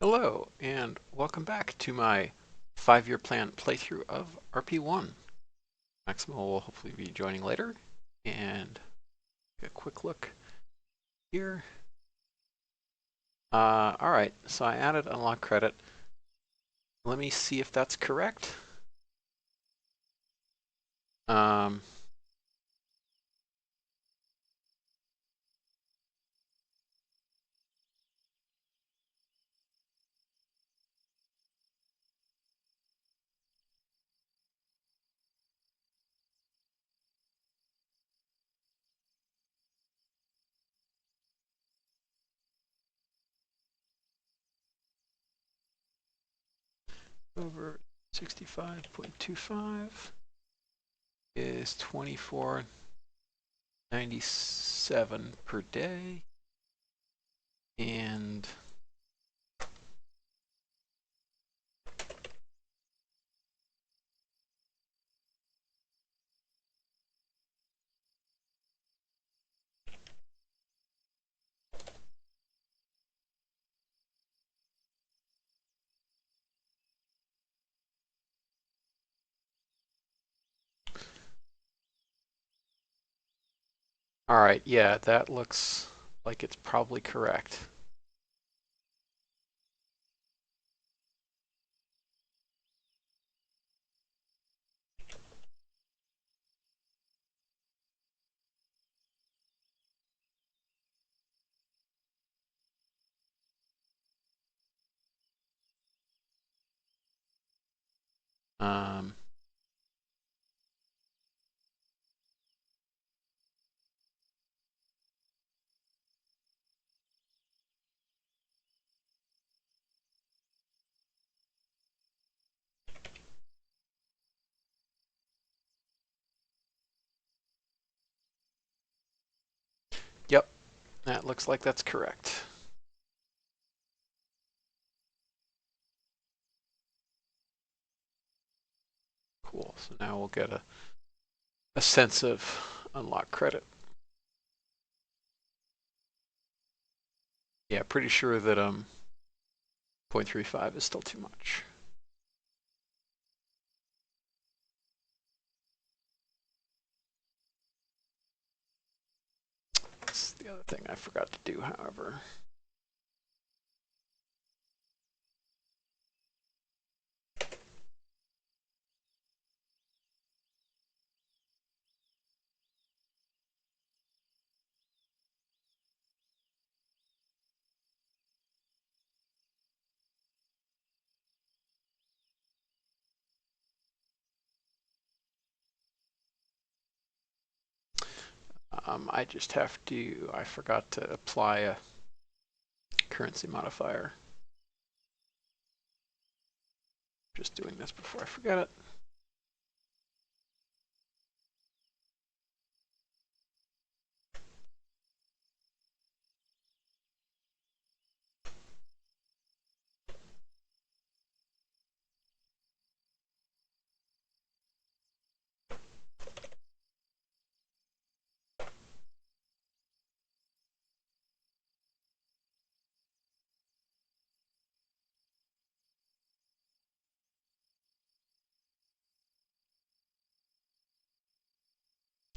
Hello, and welcome back to my 5-year plan playthrough of RP-1. Maximo will hopefully be joining later, and a quick look here. Alright, so I added unlock credit. Let me see if that's correct. Over 65.25 is 24.97 per day, and alright, yeah, that looks like it's probably correct. Yep, that looks like that's correct. Cool, so now we'll get a sense of unlock credit. Yeah, pretty sure that 0.35 is still too much. That's the other thing I forgot to do, however. I just have to, I forgot to apply a currency modifier. Just doing this before I forget it.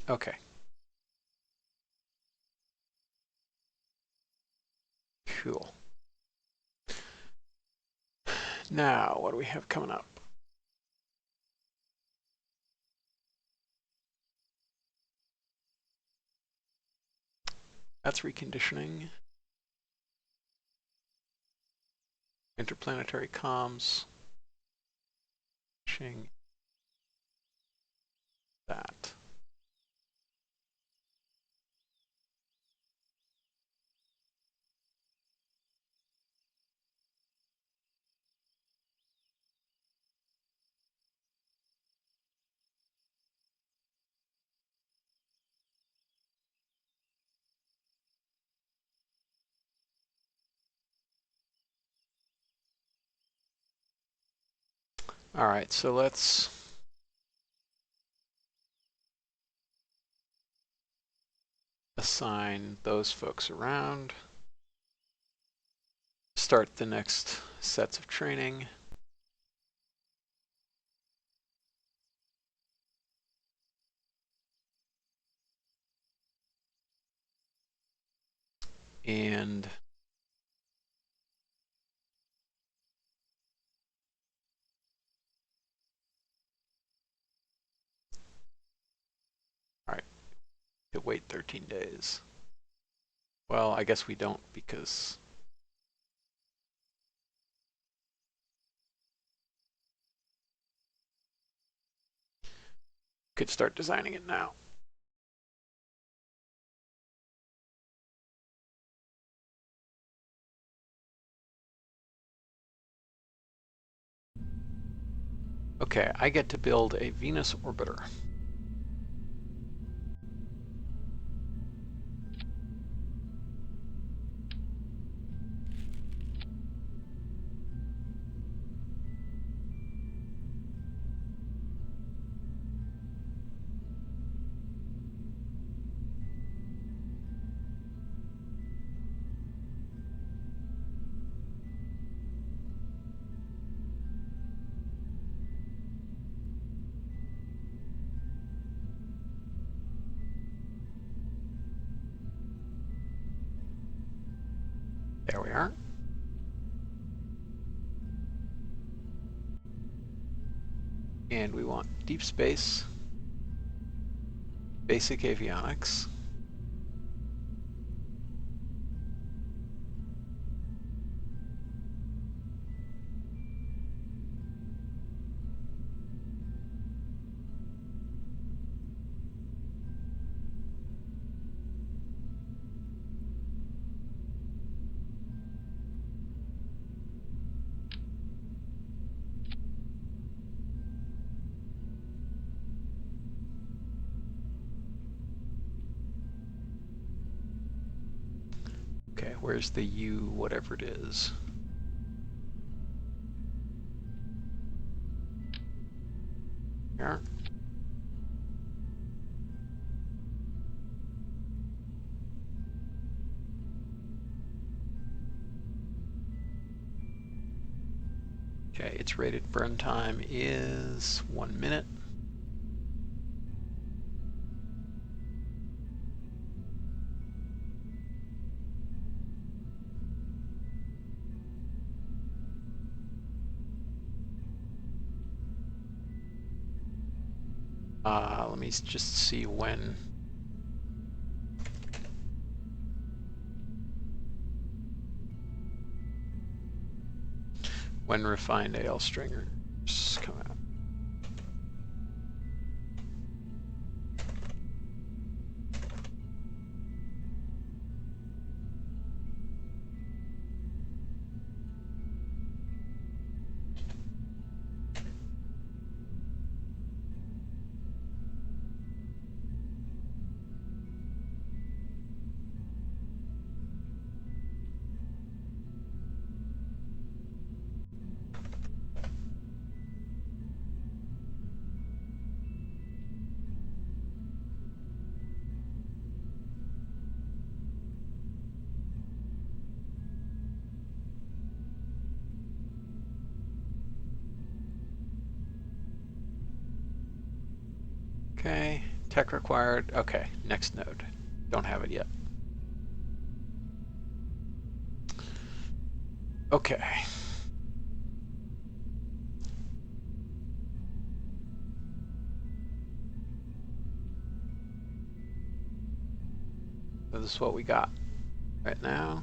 Okay. Cool. Now, what do we have coming up? That's reconditioning. Interplanetary comms. That. All right, so let's assign those folks around. Start the next sets of training. And all right, to wait 13 days. Well, I guess we don't because could start designing it now. Okay, I get to build a Venus orbiter. There we are. And we want deep space, basic avionics, okay, where's the U, whatever it is? Here. Okay, its rated burn time is 1 minute. Let me just see when refined AL stringers come out. Okay, tech required. Okay, next node. Don't have it yet. Okay. So this is what we got right now.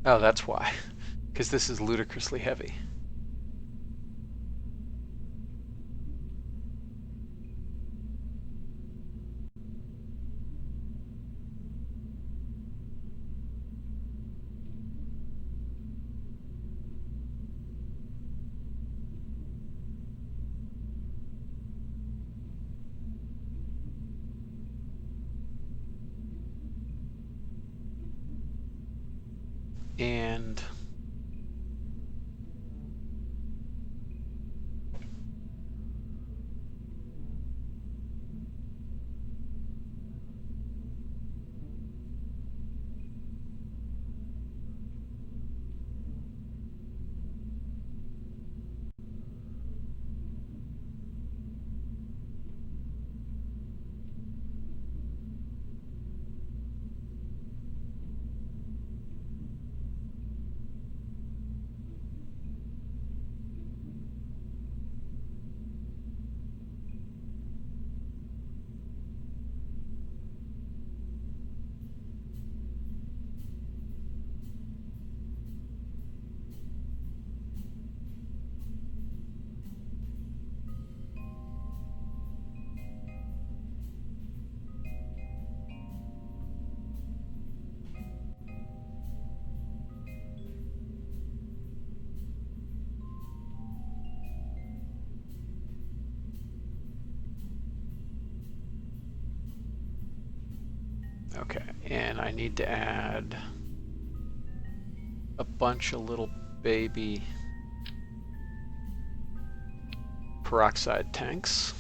Oh, that's why. Because this is ludicrously heavy. And okay, and I need to add a bunch of little baby peroxide tanks.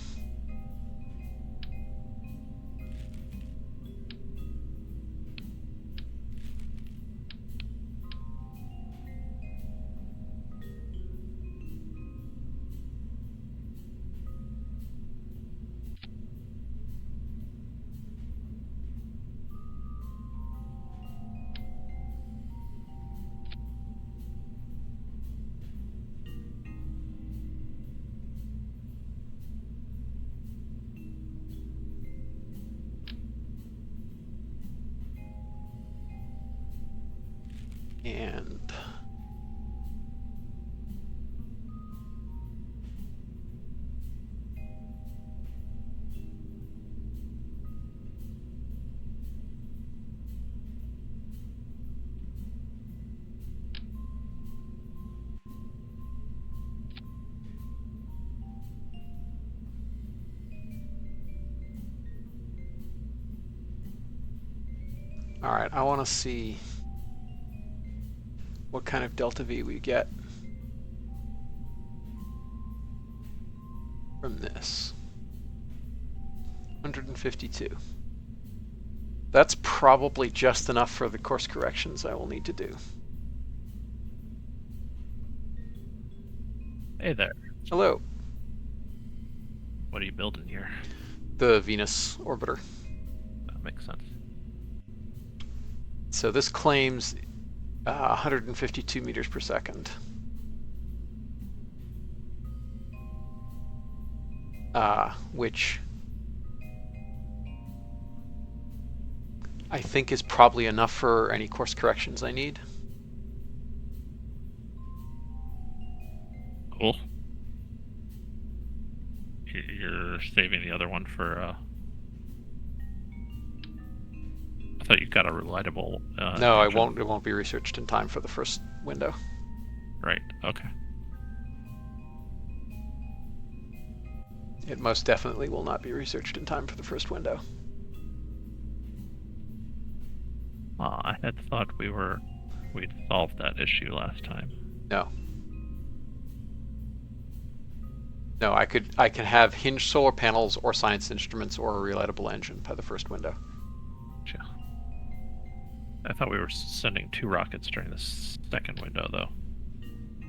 And all right, I want to see what kind of delta V we get from this. 152. That's probably just enough for the course corrections I will need to do. Hey there. Hello. What are you building here? The Venus orbiter. That makes sense. So this claims 152 meters per second. Which I think is probably enough for any course corrections I need. Cool. You're saving the other one for, I thought you got a reliable, No, engine. it won't be researched in time for the first window. Right, okay. It most definitely will not be researched in time for the first window. I had thought we'd solved that issue last time. No. No, I can have hinged solar panels or science instruments or a relightable engine by the first window. Gotcha. I thought we were sending 2 rockets during the second window, though.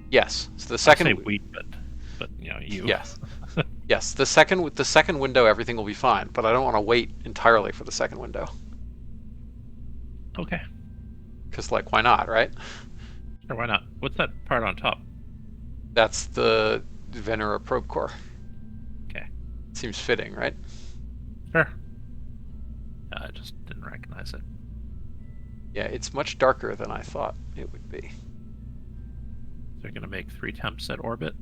Yes. So the second. I say we, but you know, you. Yes. Yes. The second window, everything will be fine, but I don't want to wait entirely for the second window. Okay. Because, like, why not, right? Sure, why not? What's that part on top? That's the Venera probe core. Okay. Seems fitting, right? Sure. I just didn't recognize it. Yeah, it's much darker than I thought it would be. So you're going to make 3 temps at orbit?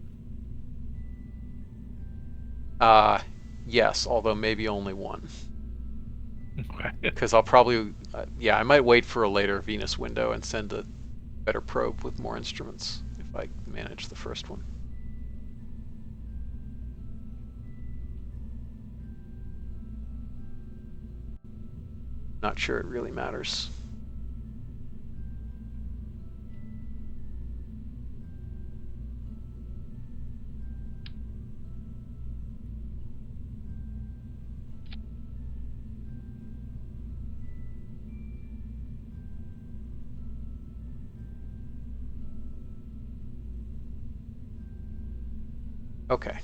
Yes, although maybe only one. Okay. Because I'll probably, I might wait for a later Venus window and send a better probe with more instruments if I manage the first one. Not sure it really matters. Okay.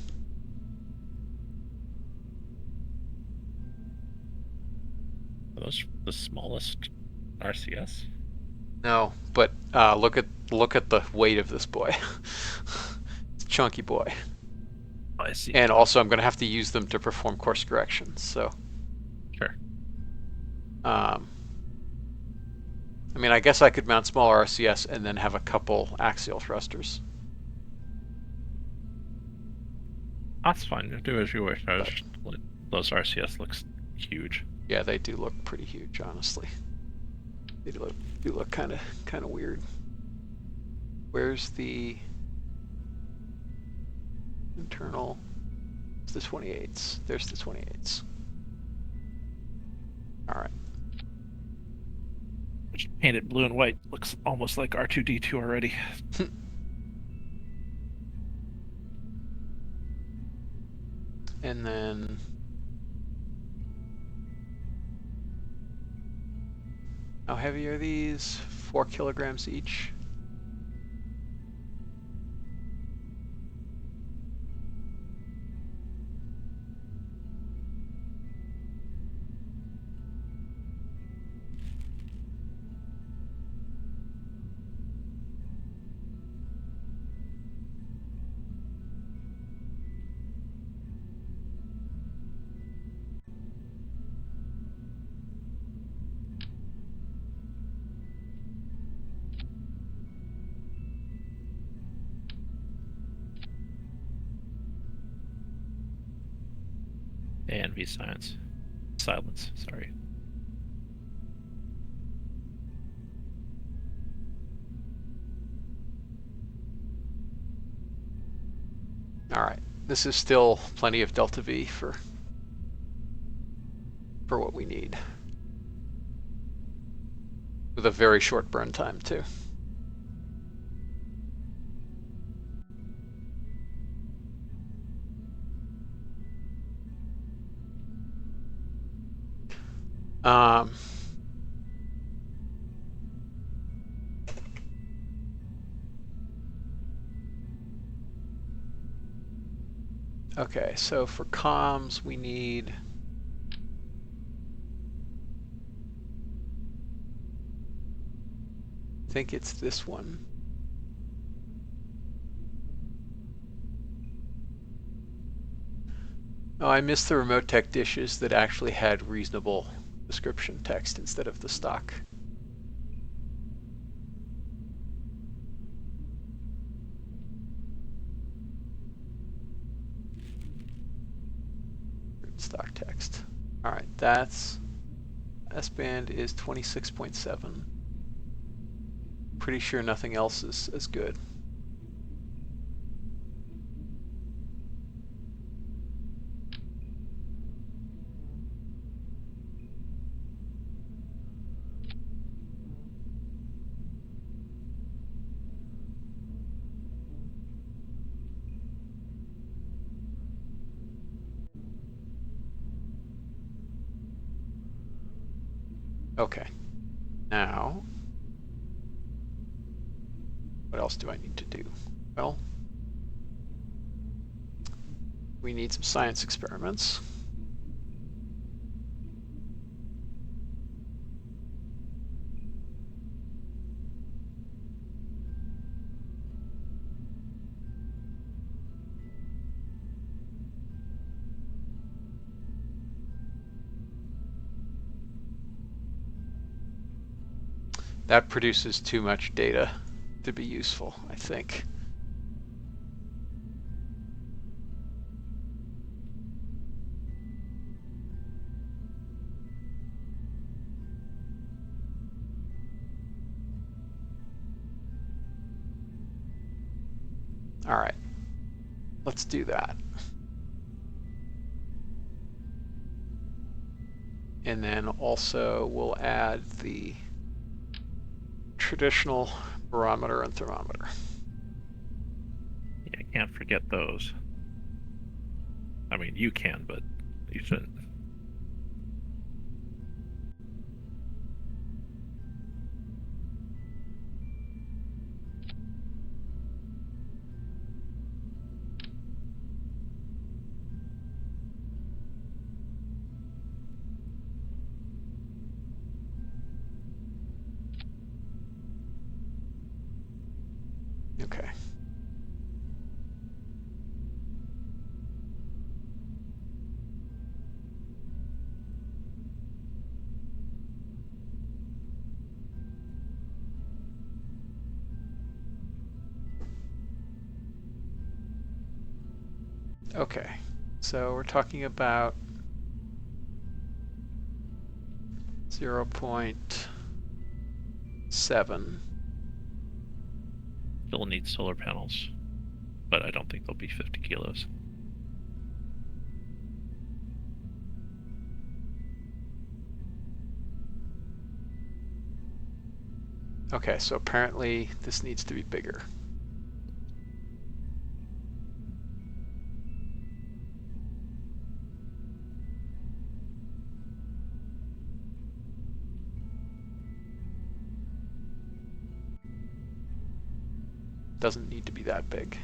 Are those the smallest RCS? No, but look at the weight of this boy. It's a chunky boy. Oh, I see. And also, I'm going to have to use them to perform course corrections. So, Sure. um, I mean, I guess I could mount smaller RCS and then have a couple axial thrusters. That's fine. Do as you wish. But Those RCS looks huge. yeah, they do look pretty huge, honestly. They do look kind of weird. Where's the internal? It's the 28s. There's the 28s. All right. Which painted blue and white looks almost like R2-D2 already. And then how heavy are these? 4 kilograms each. And V science. Silence, sorry. All right. This is still plenty of delta V for what we need. With a very short burn time, too. Um, okay, so for comms, we need... I think it's this one. Oh, I missed the remote tech dishes that actually had reasonable description text instead of the stock. Stock text. All right, that's S-band is 26.7. Pretty sure nothing else is as good. Okay. Now, what else do I need to do? Well, we need some science experiments. That produces too much data to be useful, I think. All right, let's do that. And then also we'll add the traditional barometer and thermometer. Yeah, can't forget those. I mean, you can, but you shouldn't. Okay, so we're talking about 0.7. Still need solar panels, but I don't think they'll be 50 kilos. Okay, so apparently this needs to be bigger. Doesn't need to be that big.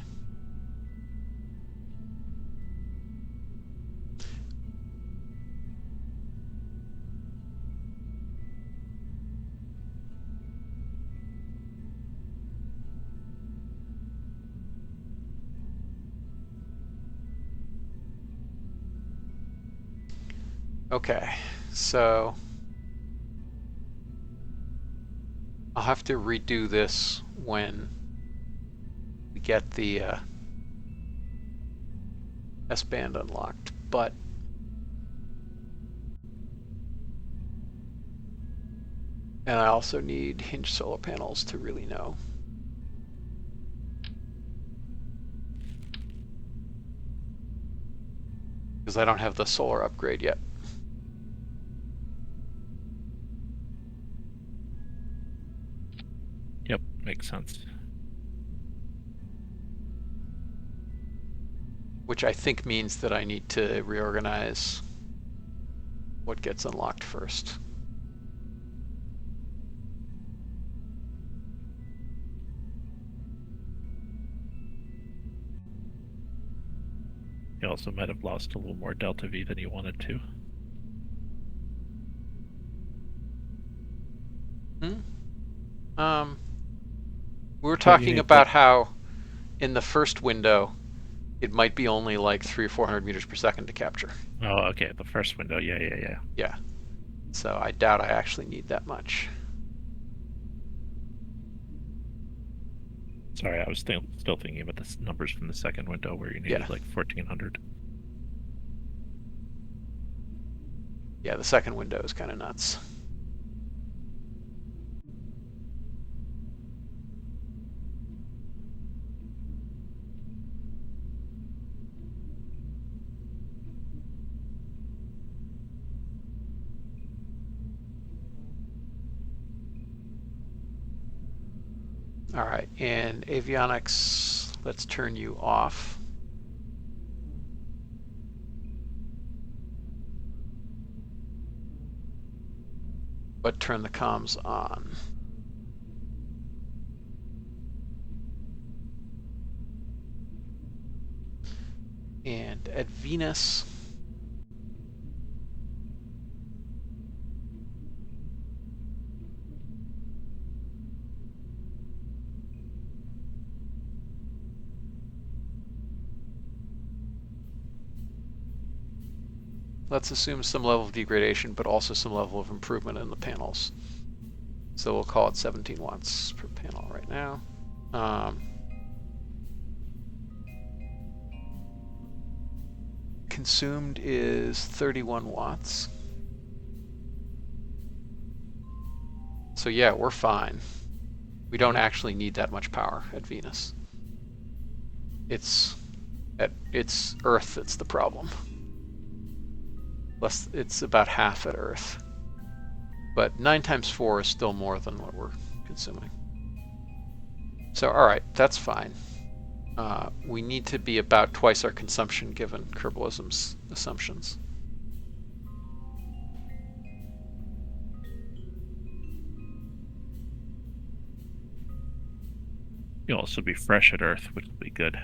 Okay, so I'll have to redo this when we get the S-band unlocked, but and I also need hinge solar panels to really know. Because I don't have the solar upgrade yet. Yep, makes sense. Which I think means that I need to reorganize what gets unlocked first. You also might have lost a little more delta V than you wanted to. We were But you talking need about that. how in the first window it might be only like 300 or 400 meters per second to capture. Oh, okay, the first window. Yeah. Yeah. So I doubt I actually need that much. Sorry, I was still thinking about the numbers from the second window where you needed Yeah. like 1400. Yeah, the second window is kind of nuts. All right, and avionics, let's turn you off. But turn the comms on. And at Venus, let's assume some level of degradation, but also some level of improvement in the panels. So we'll call it 17 watts per panel right now. Consumed is 31 watts. So yeah, we're fine. We don't actually need that much power at Venus. It's Earth that's the problem. It's about half at Earth. But 9 times 4 is still more than what we're consuming. So all right, that's fine. We need to be about twice our consumption given Kerbalism's assumptions. You'll also be fresh at Earth, which will be good.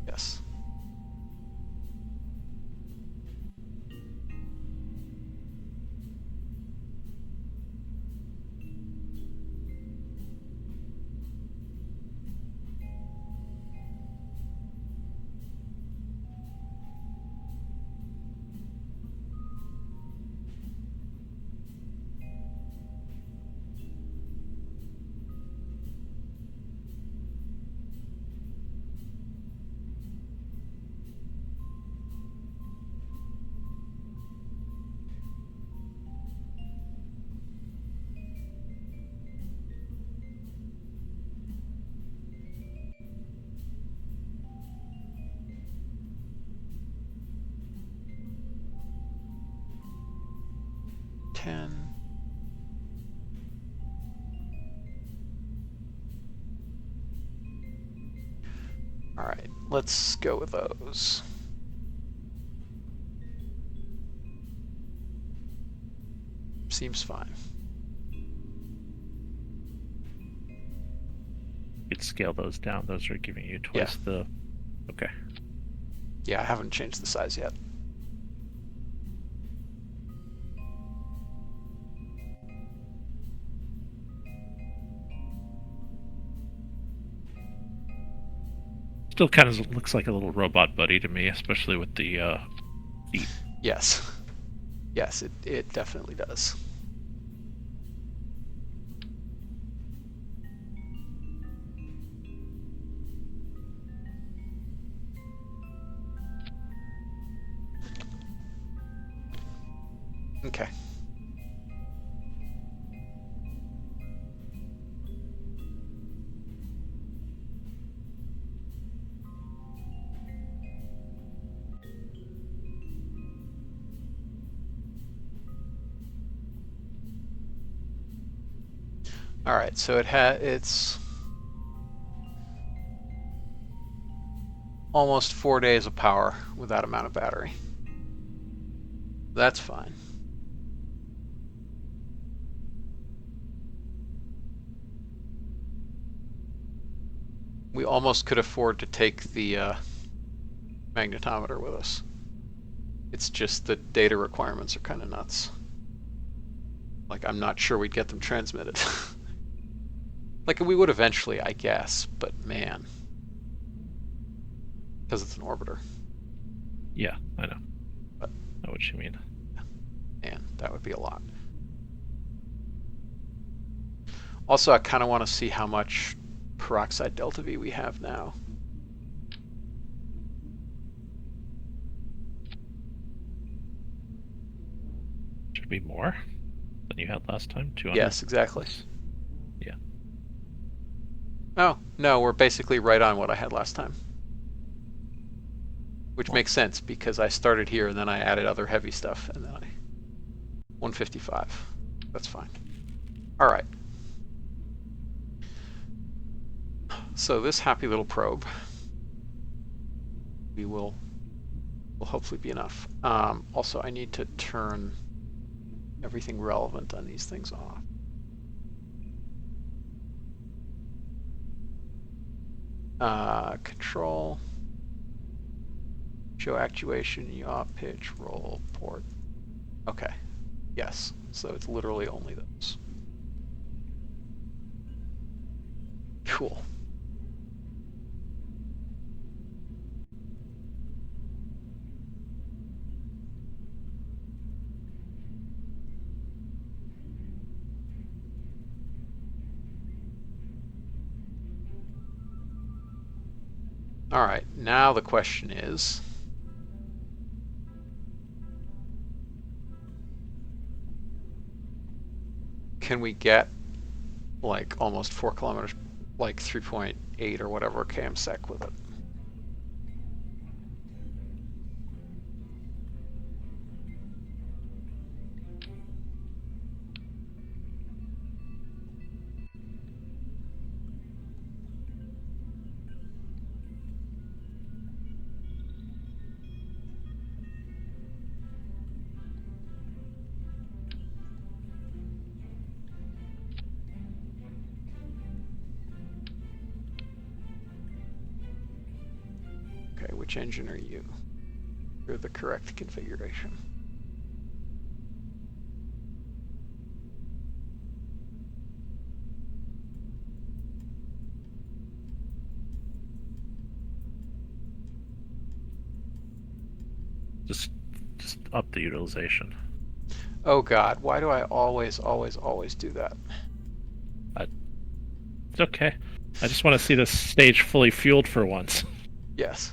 Yes. All right, let's go with those. Seems fine. You could scale those down. Those are giving you twice the... Okay. Yeah, I haven't changed the size yet. Still kind of looks like a little robot buddy to me, especially with the feet. Yes. Yes, it definitely does. Okay. All right, so it's almost 4 days of power with that amount of battery. That's fine. We almost could afford to take the magnetometer with us. It's just the data requirements are kind of nuts. Like, I'm not sure we'd get them transmitted. Like, we would eventually, I guess, but man. Because it's an orbiter. Yeah, I know. But, I know what you mean. man, that would be a lot. Also, I kind of want to see how much peroxide delta V we have now. Should be more than you had last time. 200. Yes, exactly. Yeah. Oh, no, we're basically right on what I had last time. Which Well, makes sense because I started here and then I added other heavy stuff and then 155. That's fine. All right. So this happy little probe will hopefully be enough. Also, I need to turn everything relevant on these things off. Control, show actuation, yaw, pitch, roll, port. Okay, yes, so it's literally only those. Cool. All right, now the question is, can we get like almost 4 kilometers, like 3.8 or whatever kmsec with it? Okay, which engine are you? You're the correct configuration. just up the utilization. Oh God, why do I always do that? It's okay. I just want to see this stage fully fueled for once. Yes.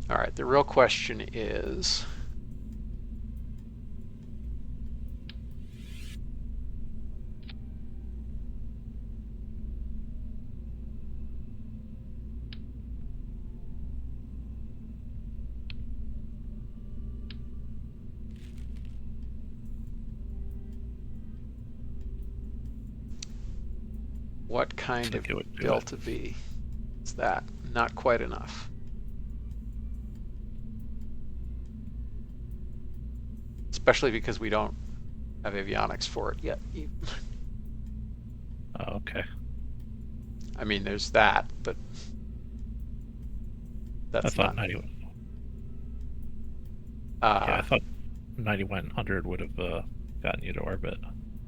All right, the real question is, what kind of think it would do it. delta V is that? Not quite enough. Especially because we don't have avionics for it yet. Oh, okay. I mean, there's that, but I that's thought not. 91. Yeah, I thought 9100 would have gotten you to orbit.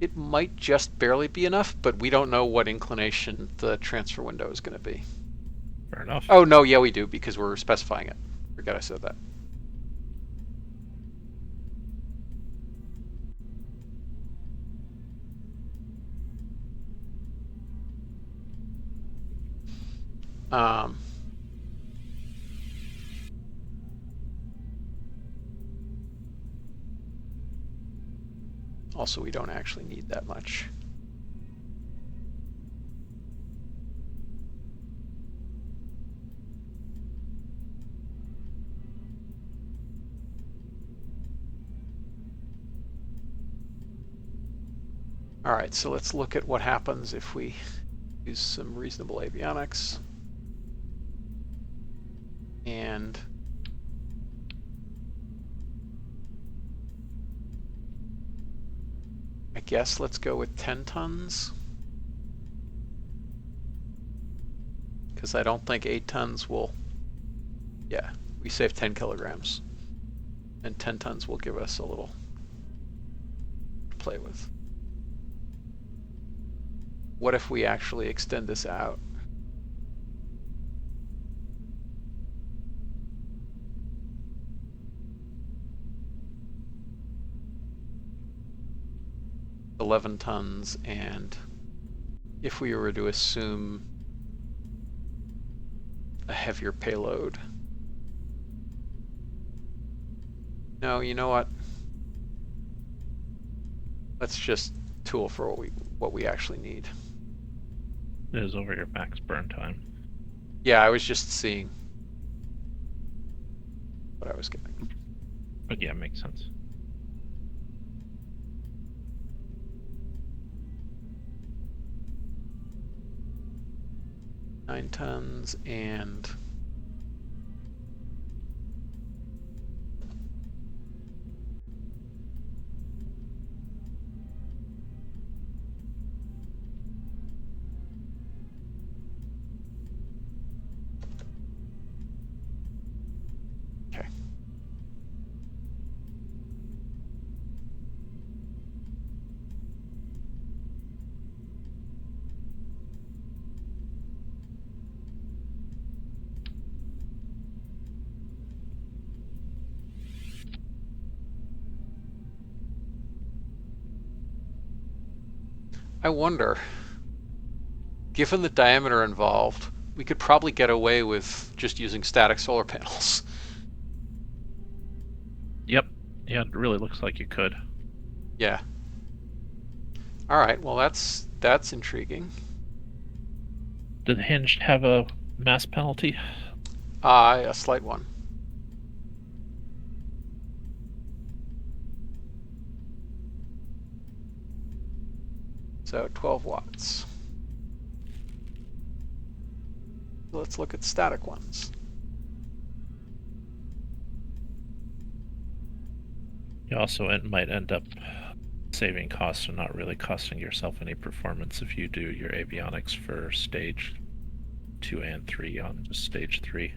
It might just barely be enough, but we don't know what inclination the transfer window is going to be. Fair enough. Oh, no, yeah, we do, because we're specifying it. Forgot I said that. Also, we don't actually need that much. All right, so let's look at what happens if we use some reasonable avionics. And I guess let's go with 10 tons. Because I don't think 8 tons will, yeah, we save 10 kilograms. And 10 tons will give us a little to play with. What if we actually extend this out? $11 tons, and if we were to assume a heavier payload. No, you know what? Let's just tool for what we actually need. It is over your max burn time. Yeah, I was just seeing what I was getting. But yeah, makes sense. Nine tons and okay. I wonder, given the diameter involved, we could probably get away with just using static solar panels. Yep. Yeah, it really looks like you could. Yeah. All right, well that's intriguing. Did Hinge have a mass penalty? A slight one. So 12 watts. Let's look at static ones. You also might end up saving costs and not really costing yourself any performance if you do your avionics for stage 2 and 3 on just stage 3.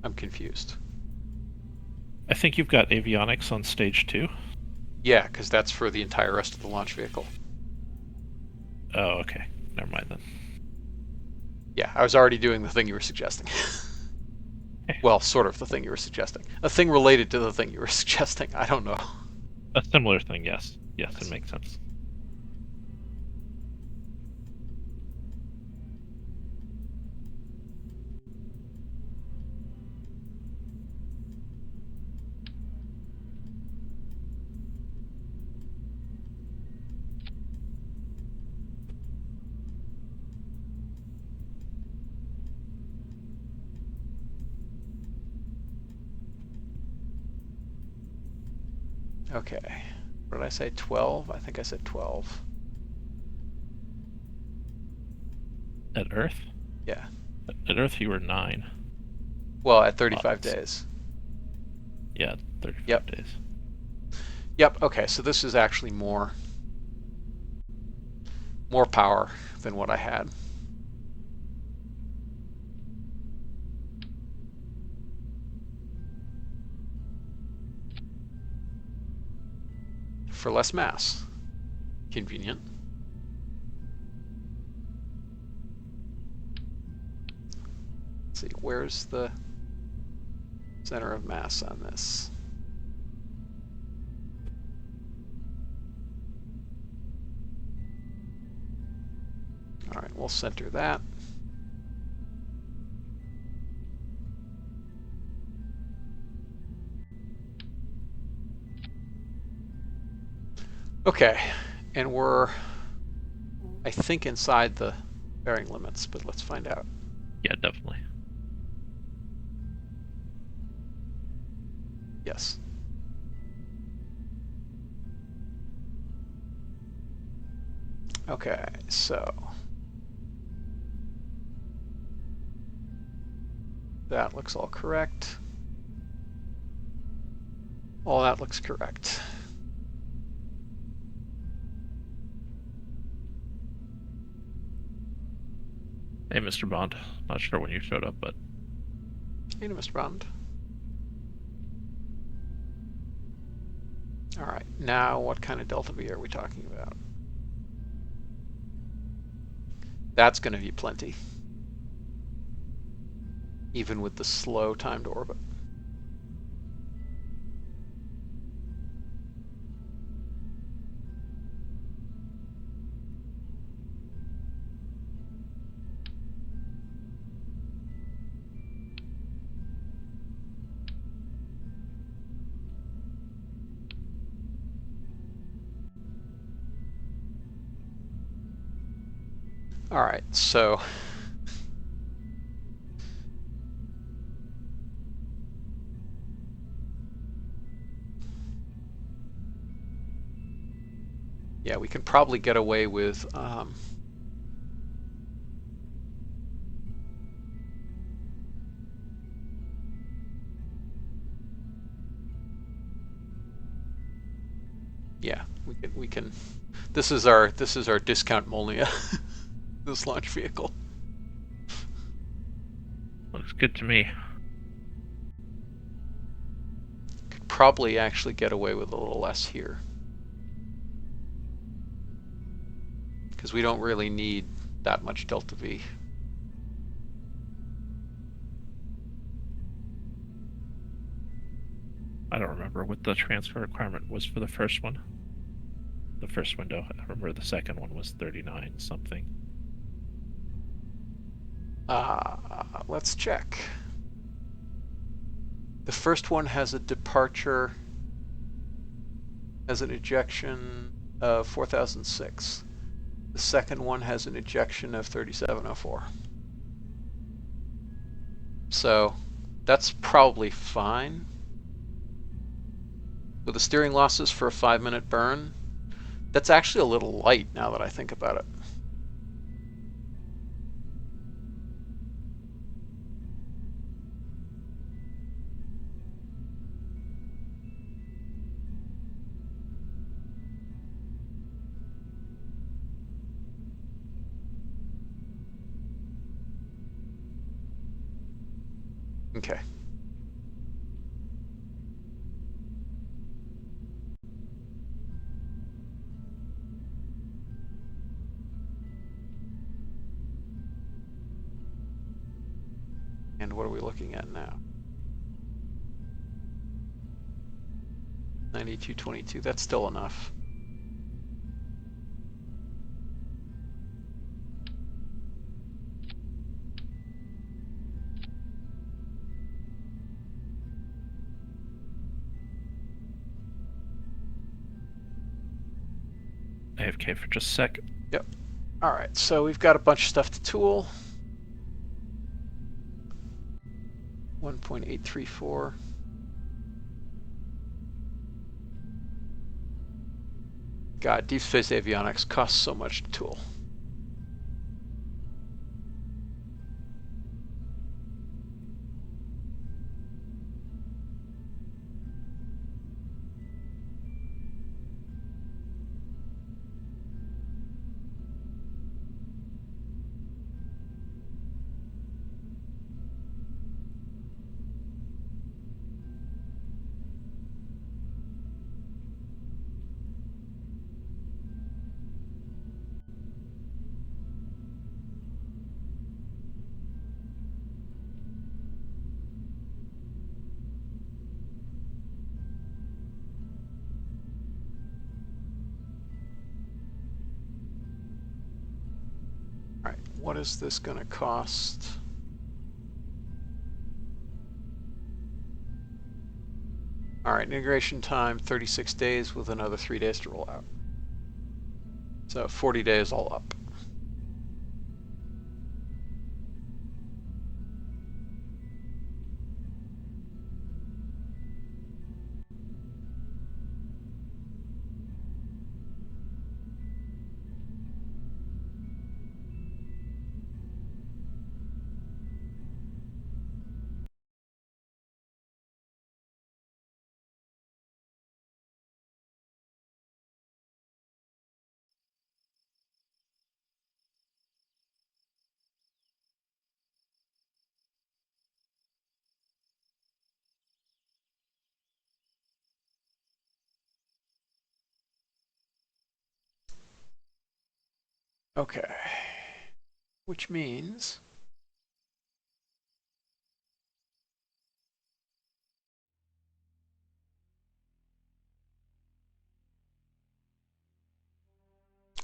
I'm confused. I think you've got avionics on stage 2. Yeah, because that's for the entire rest of the launch vehicle. Oh, okay. Never mind then. Yeah, I was already doing the thing you were suggesting. Well, sort of the thing you were suggesting. A thing related to the thing you were suggesting. I don't know. A similar thing, yes. Yes, it makes sense. Okay. What did I say? 12? I think I said 12. At Earth? Yeah. At Earth, you were 9. Well, at 35 Lots. days. Yeah, 35 Yep. days. Yep. Okay. So this is actually more power than what I had. For less mass. Convenient. Let's see, where's the center of mass on this? All right, we'll center that. Okay, and we're, I think, inside the bearing limits, but let's find out. Yeah, definitely. Yes. Okay, so that looks all correct. All that looks correct. Hey, Mr. Bond. Not sure when you showed up, but Hey, Mr. Bond. All right, now what kind of delta V are we talking about? That's going to be plenty, even with the slow time to orbit. All right, so yeah, we can probably get away with yeah, we can. This is our discount Molnia, this launch vehicle. looks good to me. Could probably actually get away with a little less here, because we don't really need that much delta V. I don't remember what the transfer requirement was for the first one. The first window. I remember the second one was 39 something. Let's check. The first one has a departure, has an ejection of 4006. The second one has an ejection of 3704. So that's probably fine. With the steering losses for a 5-minute burn, that's actually a little light now that I think about it. Okay. And what are we looking at now? 9222, that's still enough. AFK for just a sec. Yep. All right, so we've got a bunch of stuff to tool. 1.834. God, deep space avionics costs so much to tool. All right, what is this going to cost? All right, integration time 36 days with another 3 days to roll out. So 40 days all up. Okay, which means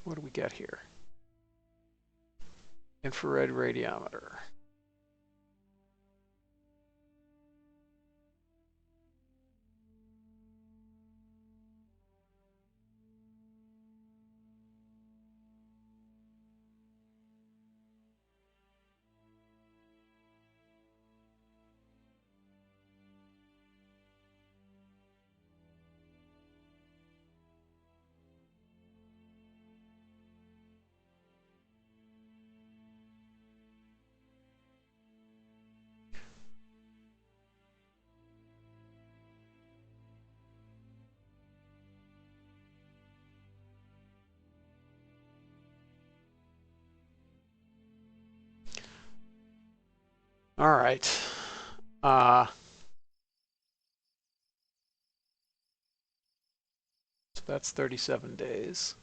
what do we get here? Infrared radiometer. All right. So that's 37 days.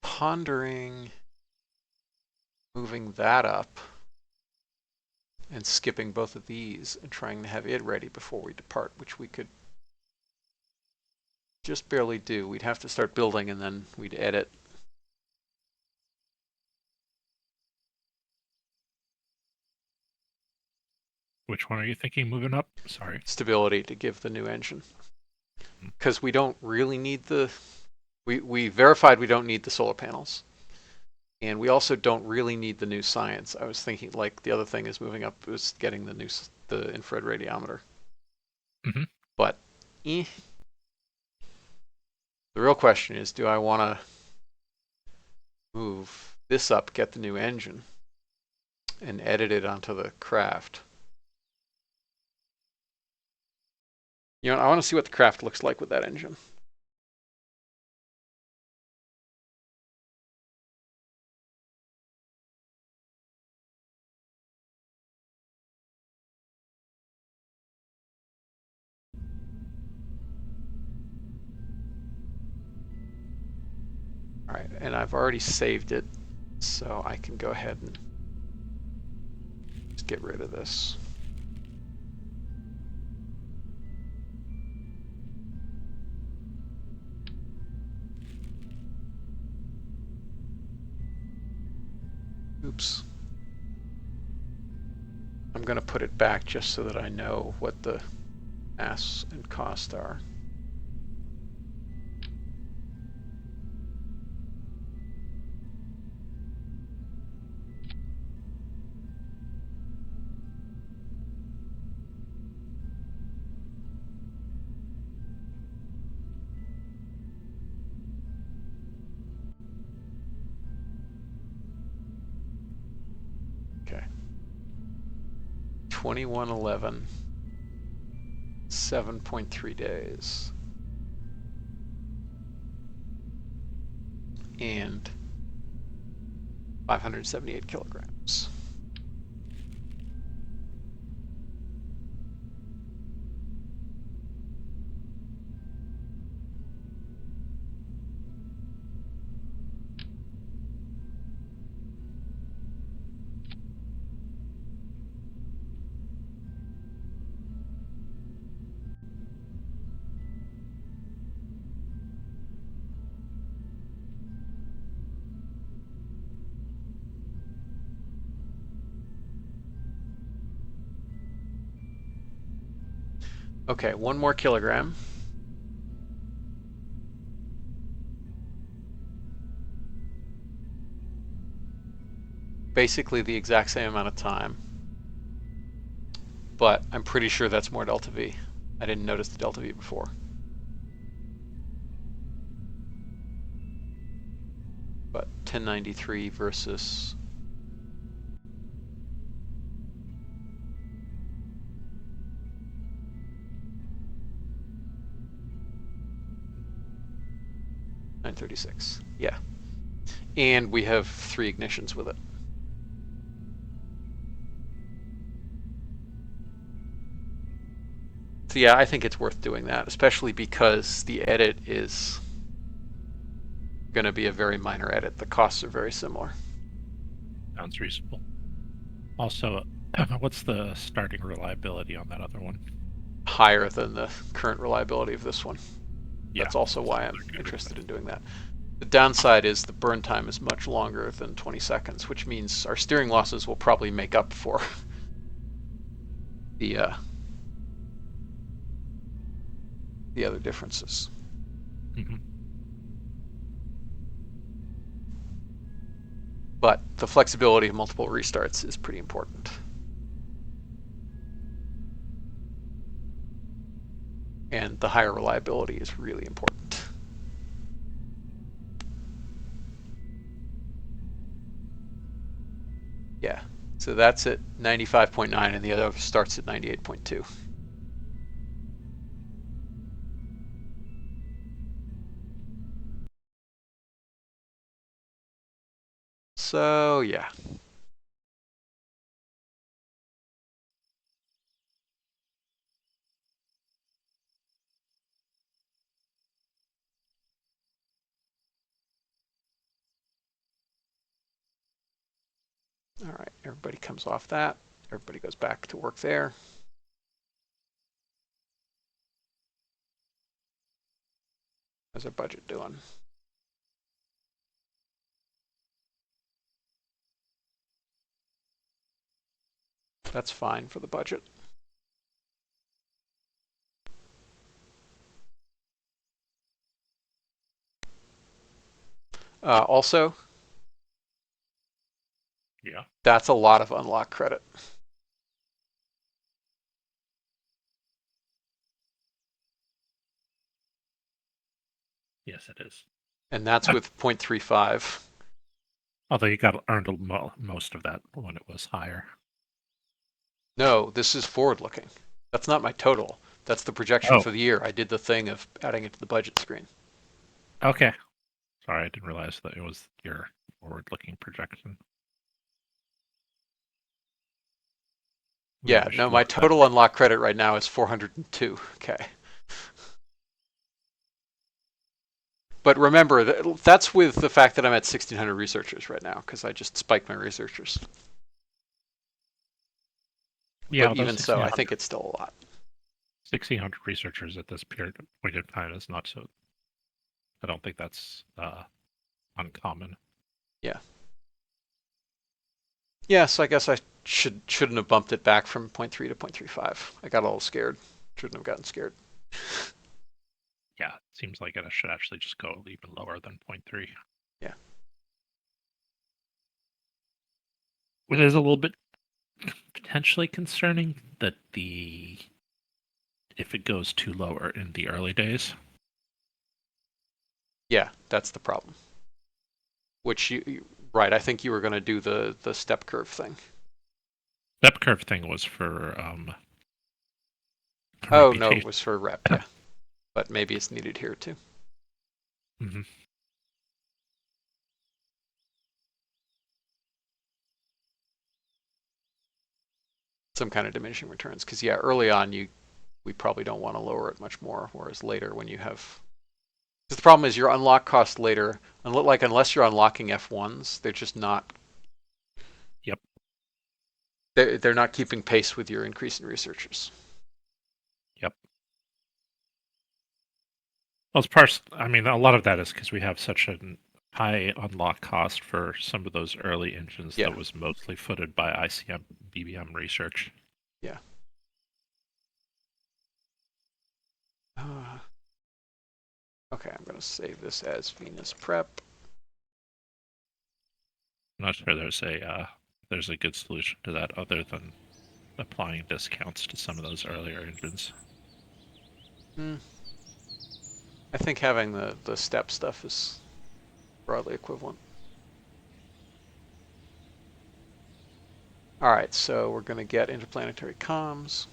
Pondering moving that up and skipping both of these and trying to have it ready before we depart, which we could just barely do. We'd have to start building and then we'd edit. Which one are you thinking moving up? Sorry. Stability to give the new engine. Because we don't really need the... We verified we don't need the solar panels. And we also don't really need the new science. I was thinking like the other thing is moving up was getting the infrared radiometer. Mm-hmm. But the real question is, do I want to move this up, get the new engine, and edit it onto the craft? You know, I want to see what the craft looks like with that engine. All right, and I've already saved it, so I can go ahead and just get rid of this. Oops. I'm going to put it back just so that I know what the mass and cost are. Okay. 2111, 7.3 days. And 578 kilograms. Okay, 1 more kilogram. Basically the exact same amount of time. But I'm pretty sure that's more delta V. I didn't notice the delta V before. But 1093 versus $936. Yeah. And we have 3 ignitions with it. So yeah, I think it's worth doing that, especially because the edit is going to be a very minor edit. The costs are very similar. Sounds reasonable. Also, what's the starting reliability on that other one? Higher than the current reliability of this one. Yeah, That's also why I'm good interested reason. in doing that. The downside is the burn time is much longer than 20 seconds, which means our steering losses will probably make up for the other differences. Mm-hmm. But the flexibility of multiple restarts is pretty important. And the higher reliability is really important. Yeah, so that's at 95.9 and the other starts at 98.2. So yeah. All right, everybody comes off that. Everybody goes back to work there. How's our budget doing? That's fine for the budget. Also, Yeah. that's a lot of unlock credit. Yes, it is. And that's with 0.35. Although you got earned most of that when it was higher. No, this is forward looking. That's not my total. That's the projection Oh, for the year. I did the thing of adding it to the budget screen. okay. Sorry, I didn't realize that it was your forward-looking projection. Maybe Yeah, we no, should my look at that. total unlock credit right now is 402. Okay. But remember, that's with the fact that I'm at 1,600 researchers right now, because I just spiked my researchers. Yeah, But although even so, I think it's still a lot. 1,600 researchers at this period point of time is not so. I don't think that's uncommon. Yeah. Yeah, so I guess I shouldn't have bumped it back from 0.3 to 0.35. I got a little scared. Shouldn't have gotten scared. Yeah, it seems like it should actually just go even lower than 0.3. Yeah. It is a little bit potentially concerning that if it goes too lower in the early days. Yeah, that's the problem. Which right, I think you were going to do the step curve thing. Step curve thing was for Oh, no, it reputation. was for rep, yeah. But maybe it's needed here too. Mm-hmm. Some kind of diminishing returns. Because, yeah, early on, we probably don't want to lower it much more, whereas later when you have... Because the problem is your unlock cost later, like unless you're unlocking F1s, they're just not... Yep. They're not keeping pace with your increase in researchers. Yep. Well, I mean, a lot of that is because we have such a high unlock cost for some of those early engines Yeah. that was mostly footed by ICM BBM research. Yeah. Okay, I'm going to save this as Venus Prep. I'm not sure there's a good solution to that other than applying discounts to some of those earlier engines. I think having the step stuff is broadly equivalent. All right, so we're going to get interplanetary comms.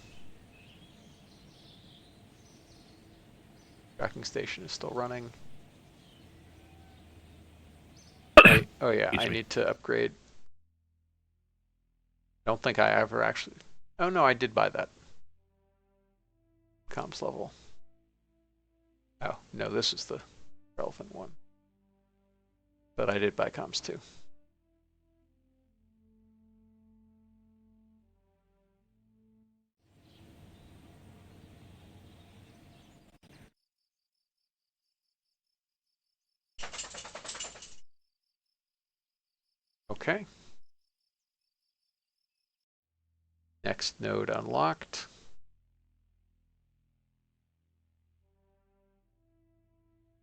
Tracking station is still running. Oh yeah, I need to upgrade. I don't think I ever actually... Oh no, I did buy that. Comms level. Oh, no, this is the relevant one. But I did buy comms too. Okay. Next node unlocked.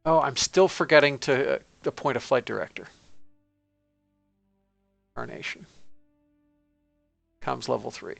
Oh, I'm still forgetting to appoint a flight director. Carnation. Comms level 3.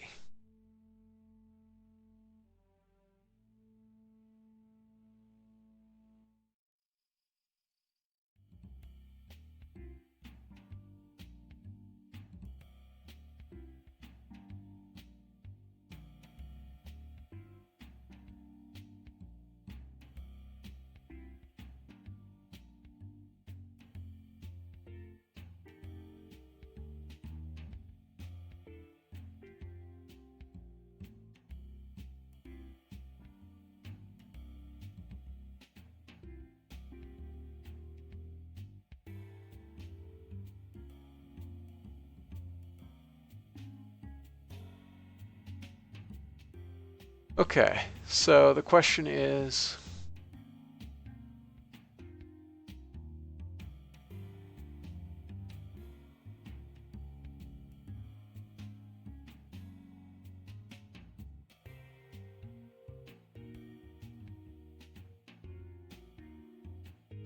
Okay, so the question is...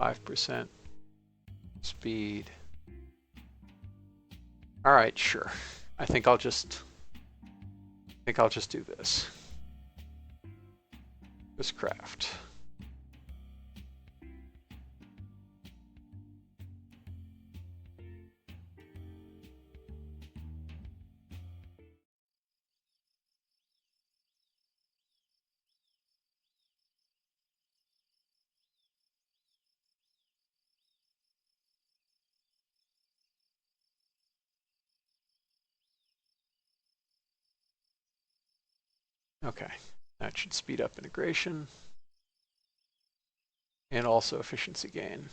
%5 speed. All right, sure. I think I'll just do this. This craft. Okay, that should speed up integration. and also efficiency gain.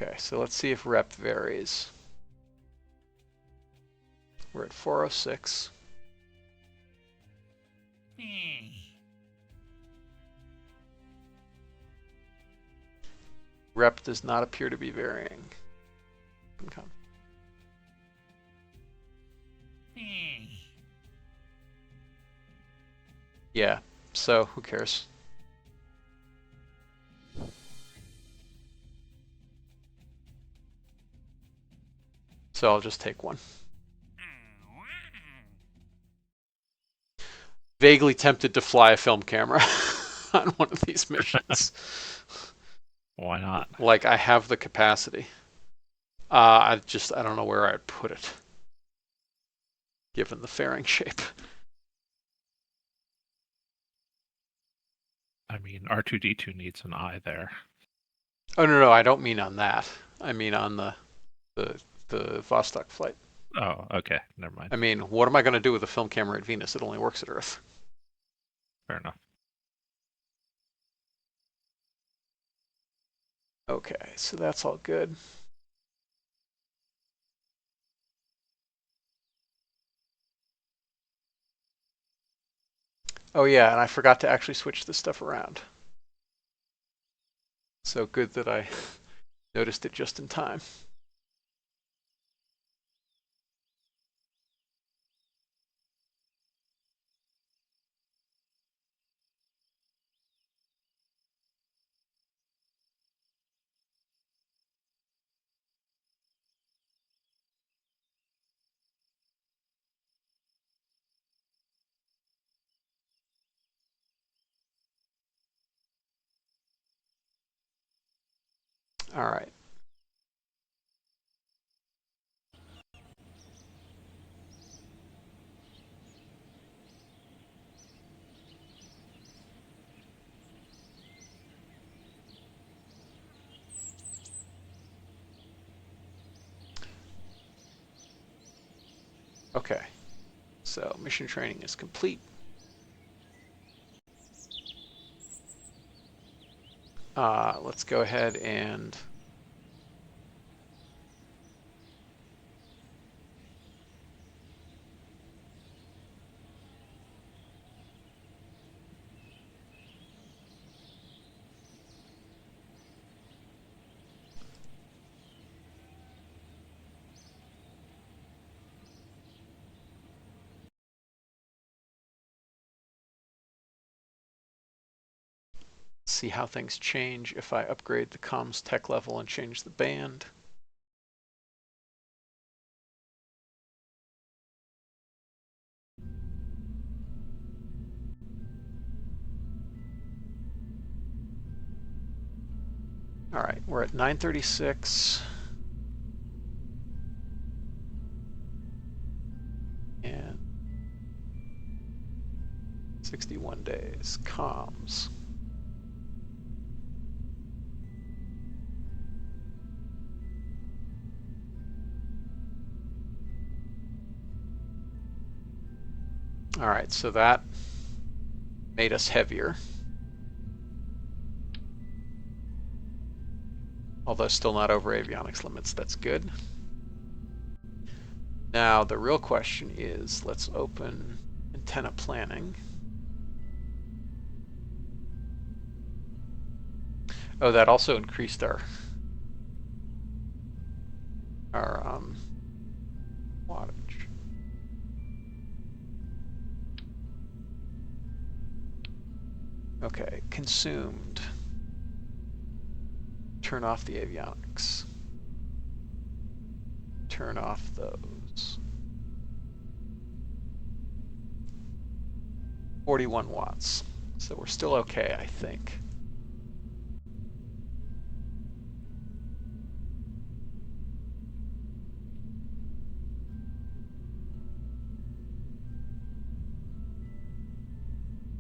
Okay, so let's see if rep varies. We're at 406. Rep does not appear to be varying. Okay. Yeah, so who cares? So I'll just take one. Vaguely tempted to fly a film camera on one of these missions. Why not? Like, I have the capacity. I don't know where I'd put it, given the fairing shape. I mean, R2-D2 needs an eye there. Oh, no, I don't mean on that. I mean on the Vostok flight. Oh, okay. Never mind. I mean, what am I going to do with a film camera at Venus? It only works at Earth. Fair enough. Okay, so that's all good. Oh yeah, and I forgot to actually switch this stuff around. So good that I noticed it just in time. All right. Okay, so mission training is complete. Let's go ahead and see how things change if I upgrade the comms tech level and change the band. All right, we're at 936. And 61 days. Comms. All right, so that made us heavier. Although still not over avionics limits, that's good. Now the real question is, let's open antenna planning. Oh, that also increased our wattage. Okay, consumed. Turn off the avionics. Turn off those. 41 watts. So we're still okay, I think.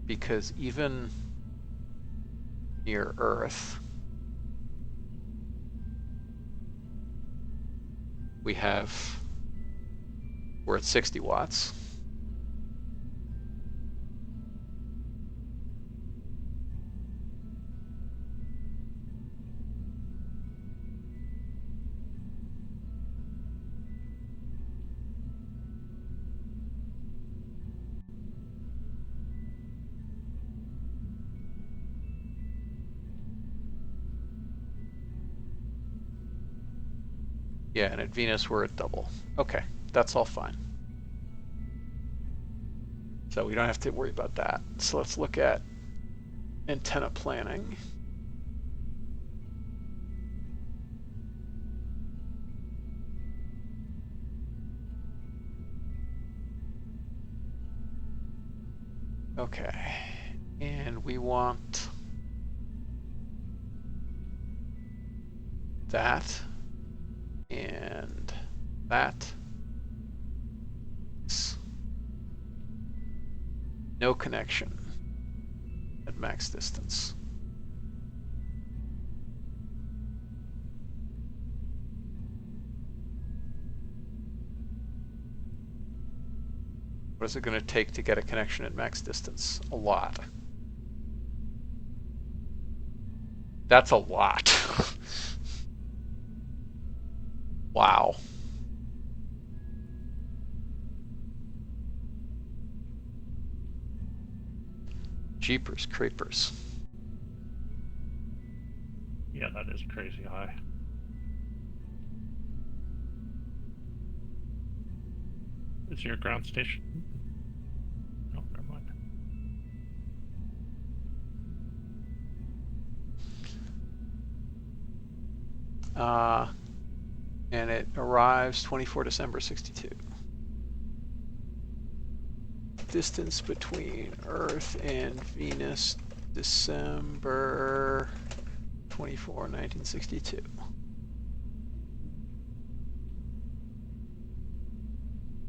because even near Earth, we're at 60 watts. Yeah, and at Venus we're at double. Okay, that's all fine. So we don't have to worry about that. So let's look at antenna planning. Okay, and we want that and that. No connection at max distance. What is it going to take to get a connection at max distance? A lot. That's a lot. Wow. Jeepers creepers. Yeah, that is crazy high. Is your ground station? No, never mind. And it arrives 24 December 62. Distance between Earth and Venus, December 24, 1962. I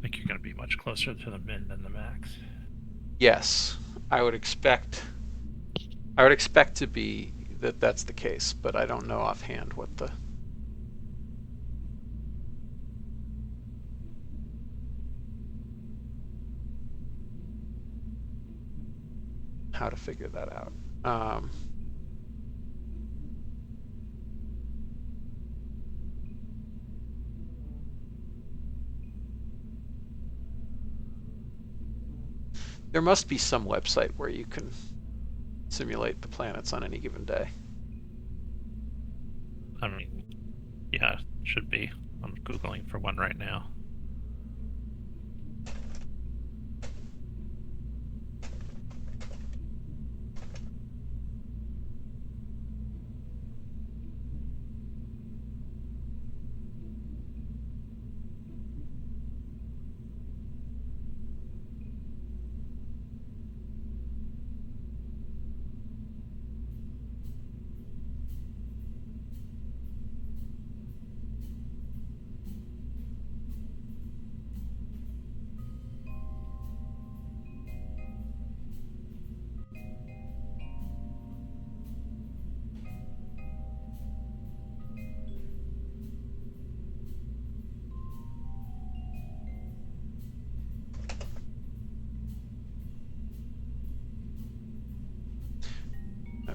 think you're going to be much closer to the min than the max. Yes, I would expect to be that's the case, but I don't know offhand what the how to figure that out. There must be some website where you can simulate the planets on any given day. I mean, yeah, should be. I'm Googling for one right now.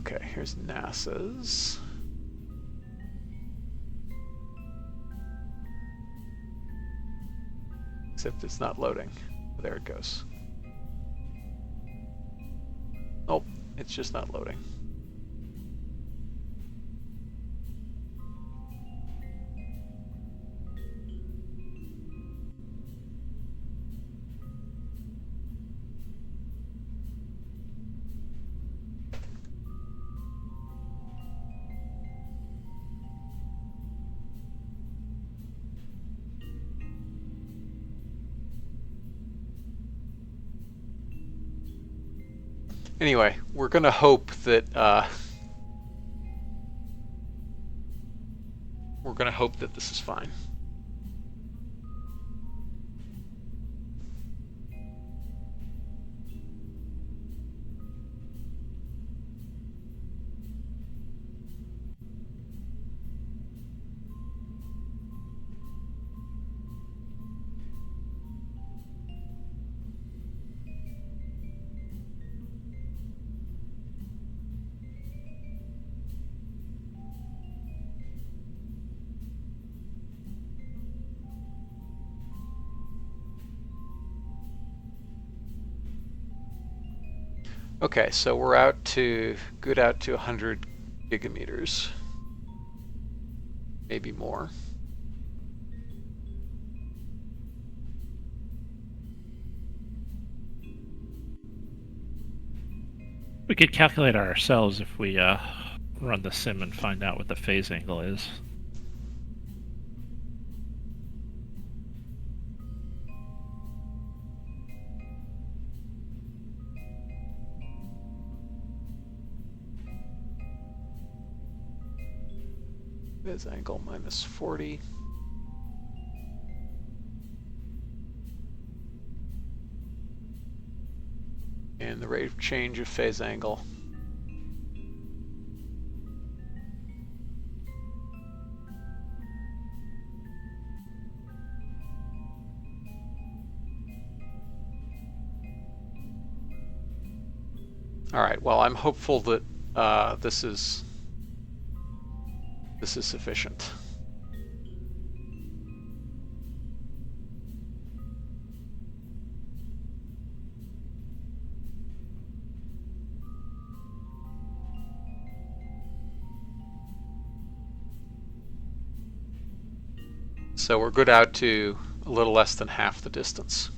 Okay, here's NASA's. Except it's not loading. There it goes. Nope, it's just not loading. Anyway, we're going to hope that this is fine. Okay, so we're good out to 100 gigameters, maybe more. We could calculate ourselves if we run the sim and find out what the phase angle is. Phase angle minus 40. And the rate of change of phase angle. All right, well, I'm hopeful that this is sufficient. So we're good out to a little less than half the distance.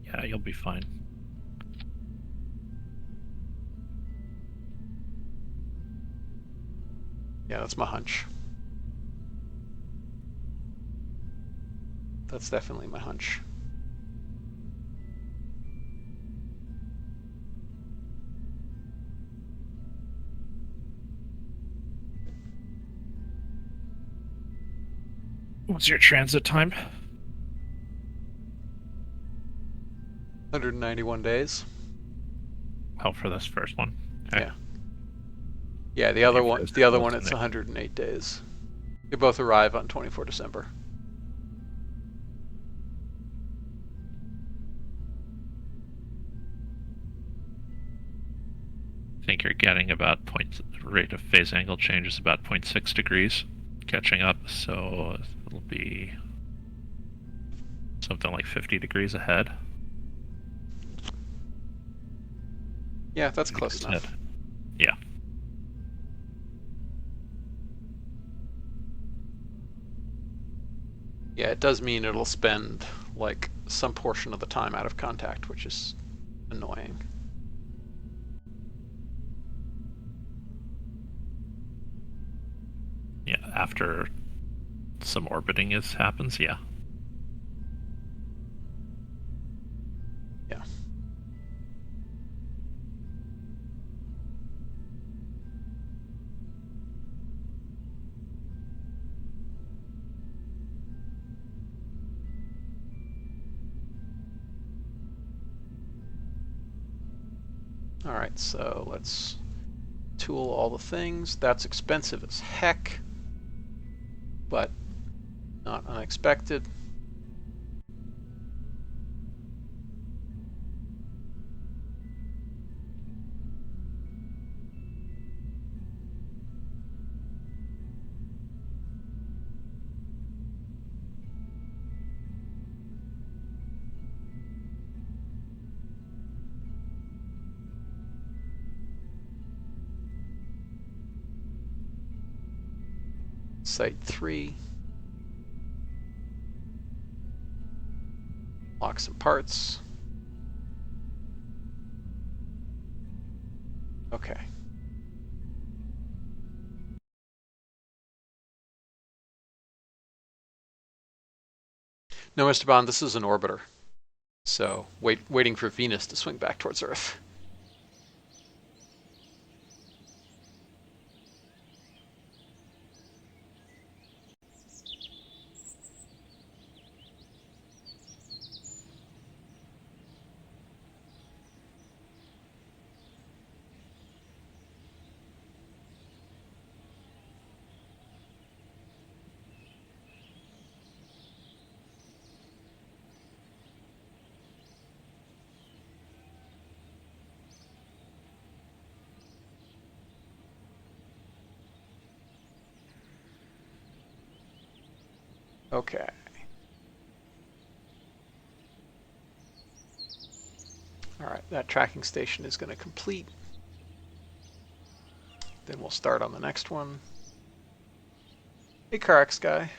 Yeah, you'll be fine. Yeah, that's my hunch. That's definitely my hunch. What's your transit time? 191 days. Oh, for this first one. Okay. Yeah. Yeah, the And other your one, phase the other angle one, is it's an 108 days. They both arrive on 24 December. I think you're getting about rate of phase angle change is about 0.6 degrees, catching up. So it'll be something like 50 degrees ahead. Yeah, that's 50 close degrees enough. ahead. Yeah. Yeah, it does mean it'll spend like some portion of the time out of contact, which is annoying. Yeah. After some orbiting happens, yeah. Yeah. All right, so let's tool all the things. That's expensive as heck, but not unexpected. Site 3. Lock some parts. Okay. No, Mr. Bond, this is an orbiter. So waiting for Venus to swing back towards Earth. Okay. All right, that tracking station is going to complete. Then we'll start on the next one. Hey, CarX guy.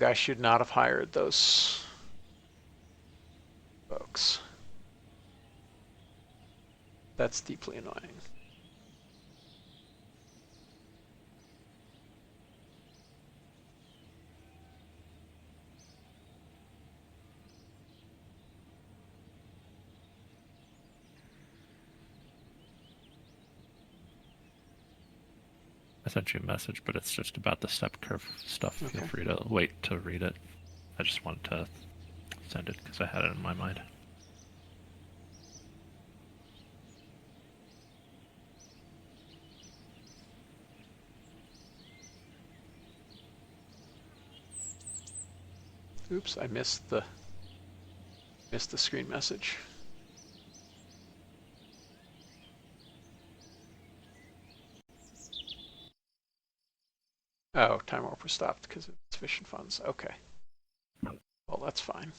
I should not have hired those folks. That's deeply annoying. I sent you a message, but it's just about the step curve stuff. Okay. Feel free to wait to read it. I just wanted to send it because I had it in my mind. Oops, I missed the screen message. Oh, time warp was stopped because of insufficient funds. Okay. Well, that's fine.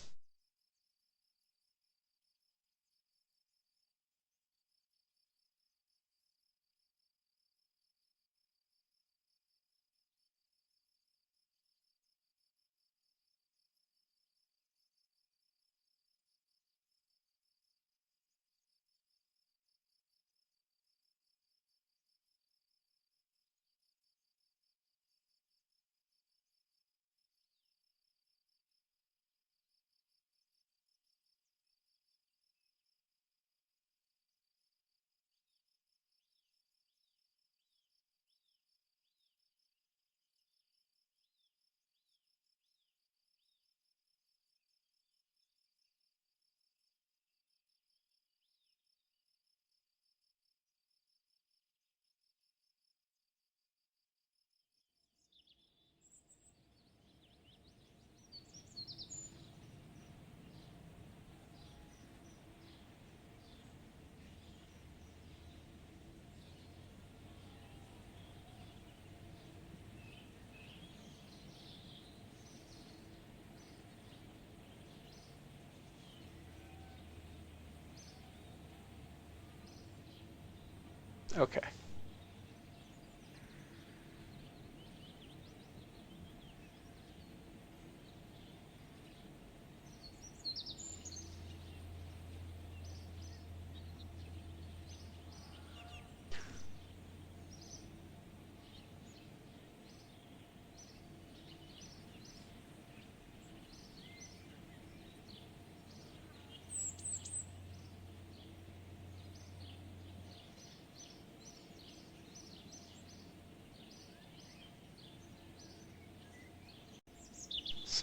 Okay.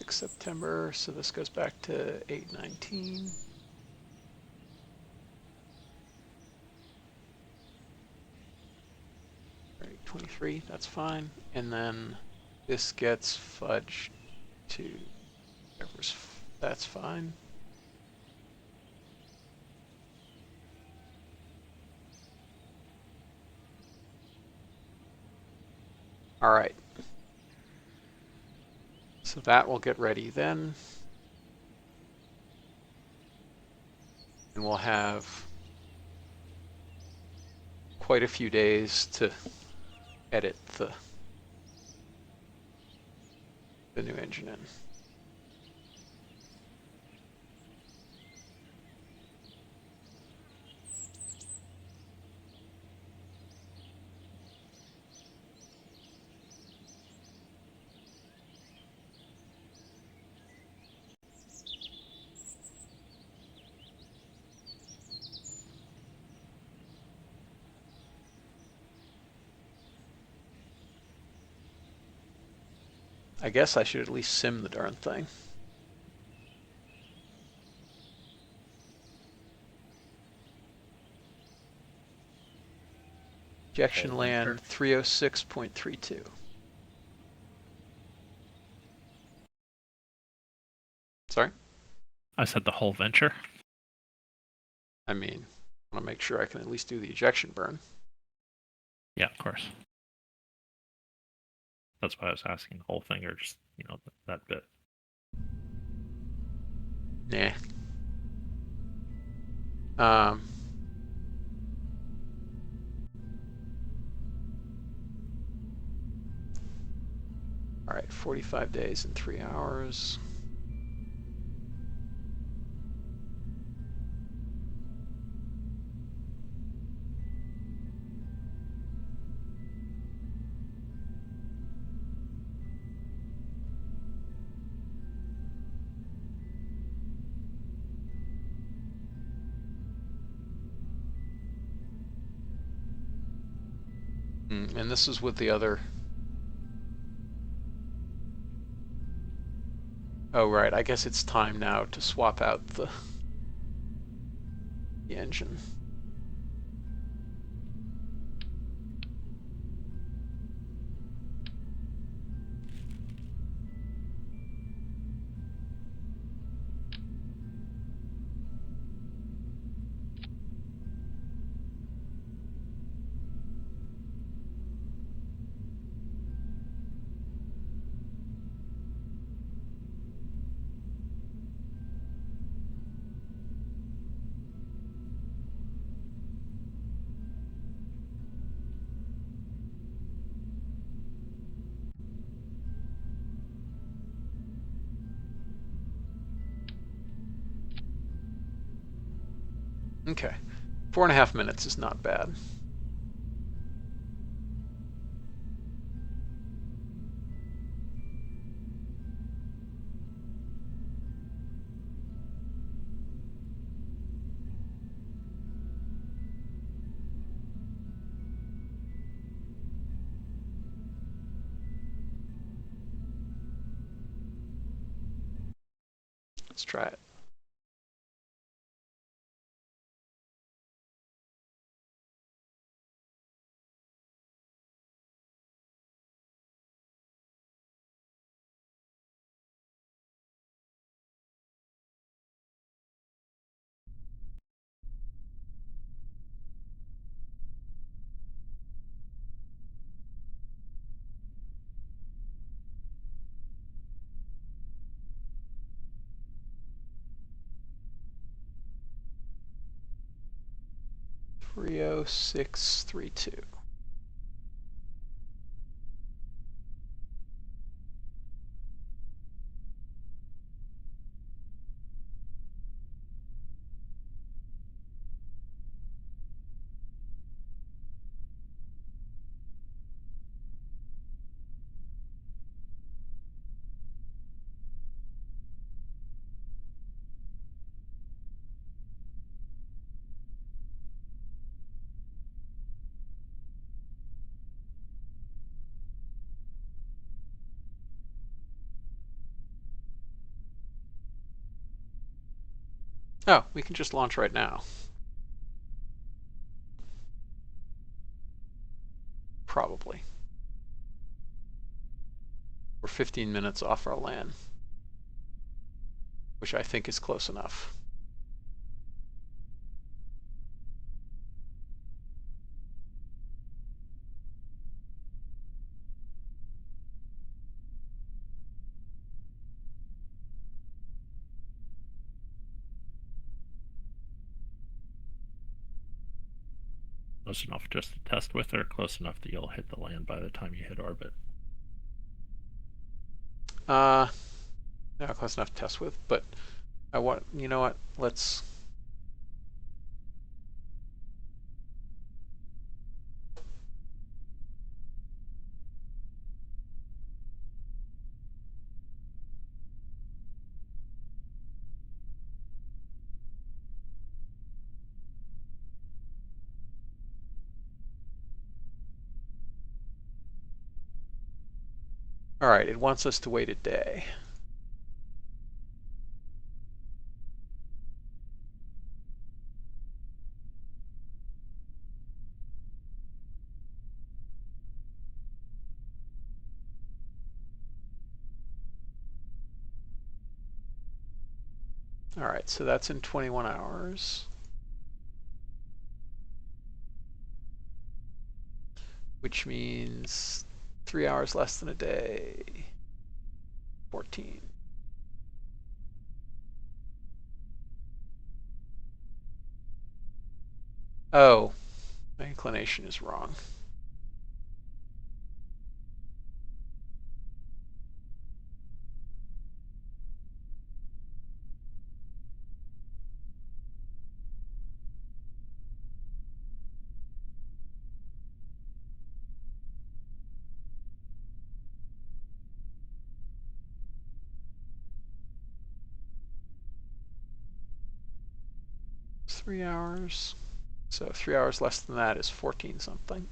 September, so this goes back to 8/19. Right, 23, that's fine. And then this gets fudged to whatever's, that's fine. All right. So that will get ready then. And we'll have quite a few days to edit the new engine in. I guess I should at least sim the darn thing. Ejection Whole land venture. 306.32. Sorry? I said the whole venture. I mean, I want to make sure I can at least do the ejection burn. Yeah, of course. That's why I was asking the whole thing, or just that bit. Nah. Um, all right, 45 days and 3 hours. And this is with the other. Oh, right. I guess it's time now to swap out the engine. Okay. 4.5 minutes is not bad. Let's try it. Three oh six 32. Oh, we can just launch right now. Probably. We're 15 minutes off our LAN, which I think is close enough. Close enough just to test with, or close enough that you'll hit the land by the time you hit orbit? Not close enough to test with, but I want, you know what, let's... All right, it wants us to wait a day. All right, so that's in 21 hours. Which means 3 hours less than a day. 14. Oh, my inclination is wrong. It's 3 hours. So 3 hours less than that is 14 something.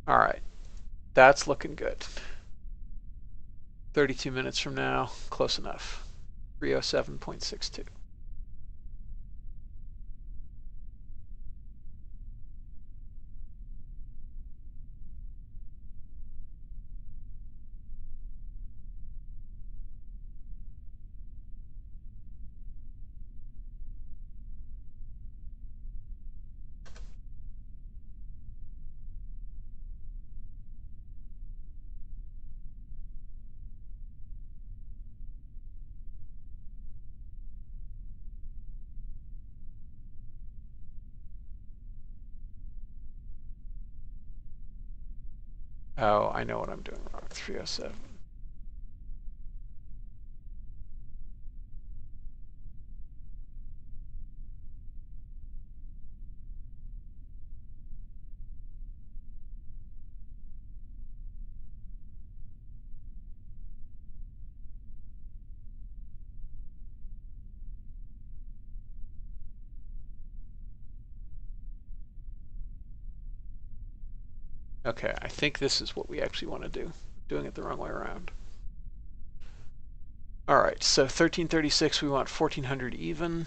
All right, that's looking good. 32 minutes from now, close enough. 307.62. Oh, I know what I'm doing wrong. 307. Okay, I think this is what we actually want to do. Doing it the wrong way around. All right, so 1336, we want 1400 even.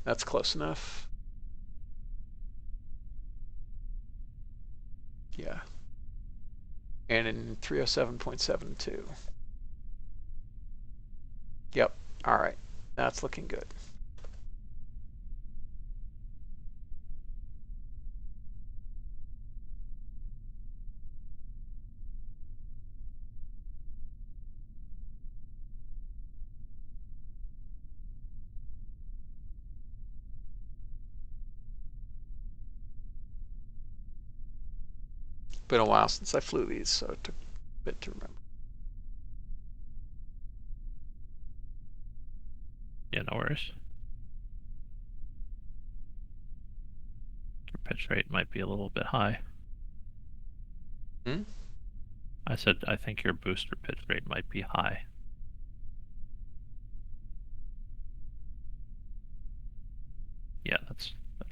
That's close enough. Yeah. And in 307.72. Yep. All right. That's looking good. Been a while since I flew these, so it took a bit to remember. Yeah, no worries. Your pitch rate might be a little bit high. Hmm? I said I think your booster pitch rate might be high. Yeah, that's better.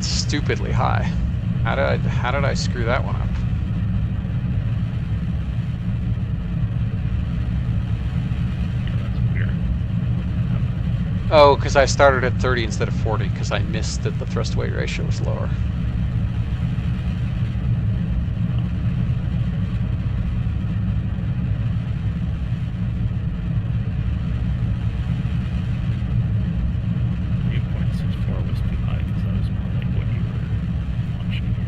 it's stupidly high. How did I screw that one up? Yeah, that's weird. What happened? Oh, because I started at 30 instead of 40 because I missed that the thrust weight ratio was lower. The 8.64 was too high because that was more like what you were launching your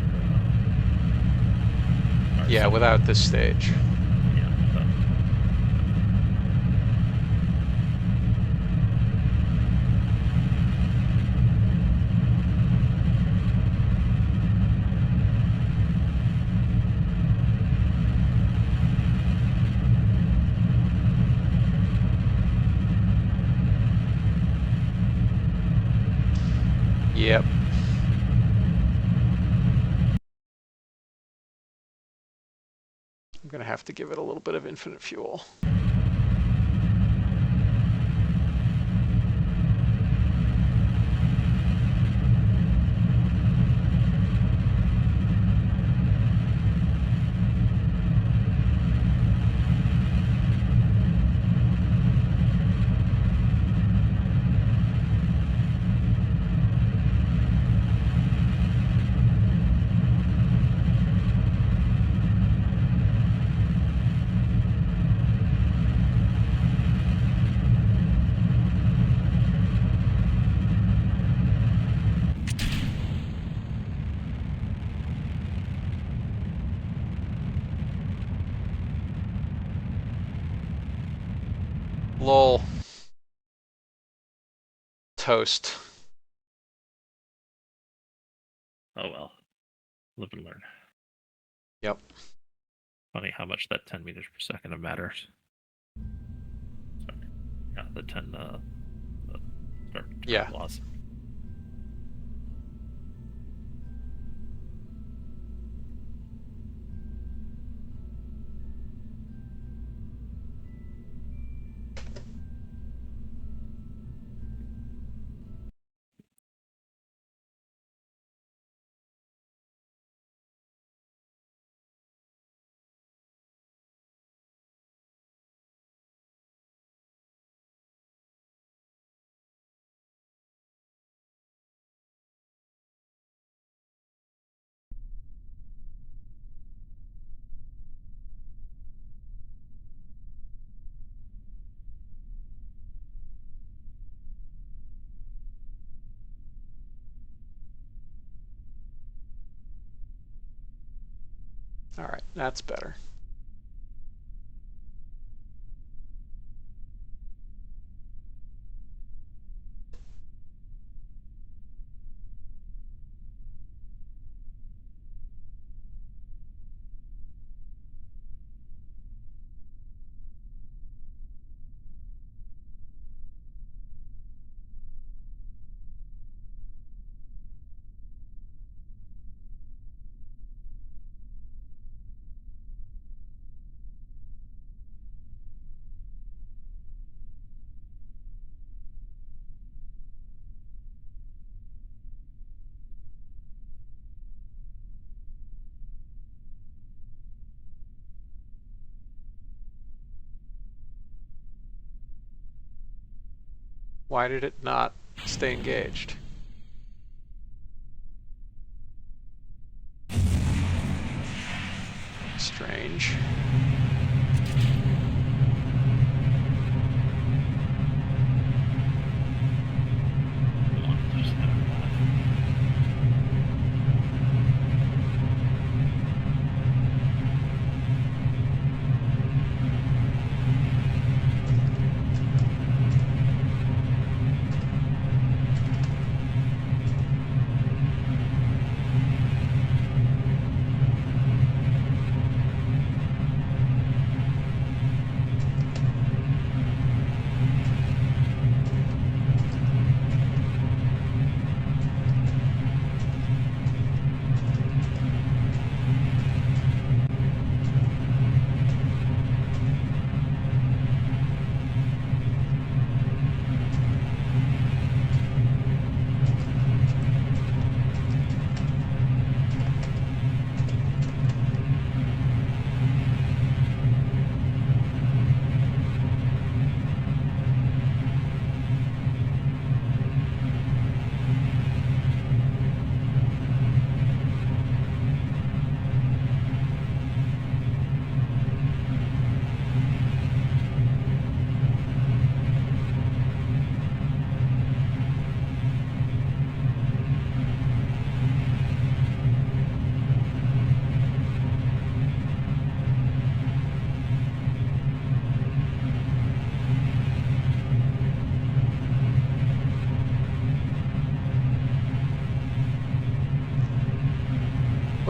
Yeah, RC. without this stage. Yeah, but Yep. I'm going to have to give it a little bit of infinite fuel. Lol. Toast. oh well. Live and learn. Yep. Funny how much that 10 meters per second matters. Sorry. Yeah, the 10 start Yeah. loss. All right, that's better. Why did it not stay engaged? Strange.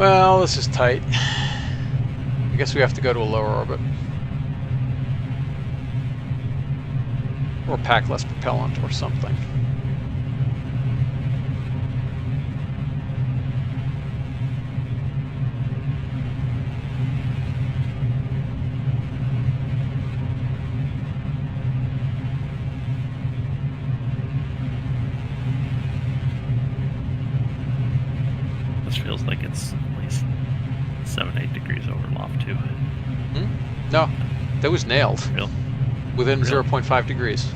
Well, this is tight. I guess we have to go to a lower orbit. Or pack less propellant or something. This feels like it's at least 7-8 degrees over loft 2. No, that was nailed. Real? Within Really? 0.5 degrees.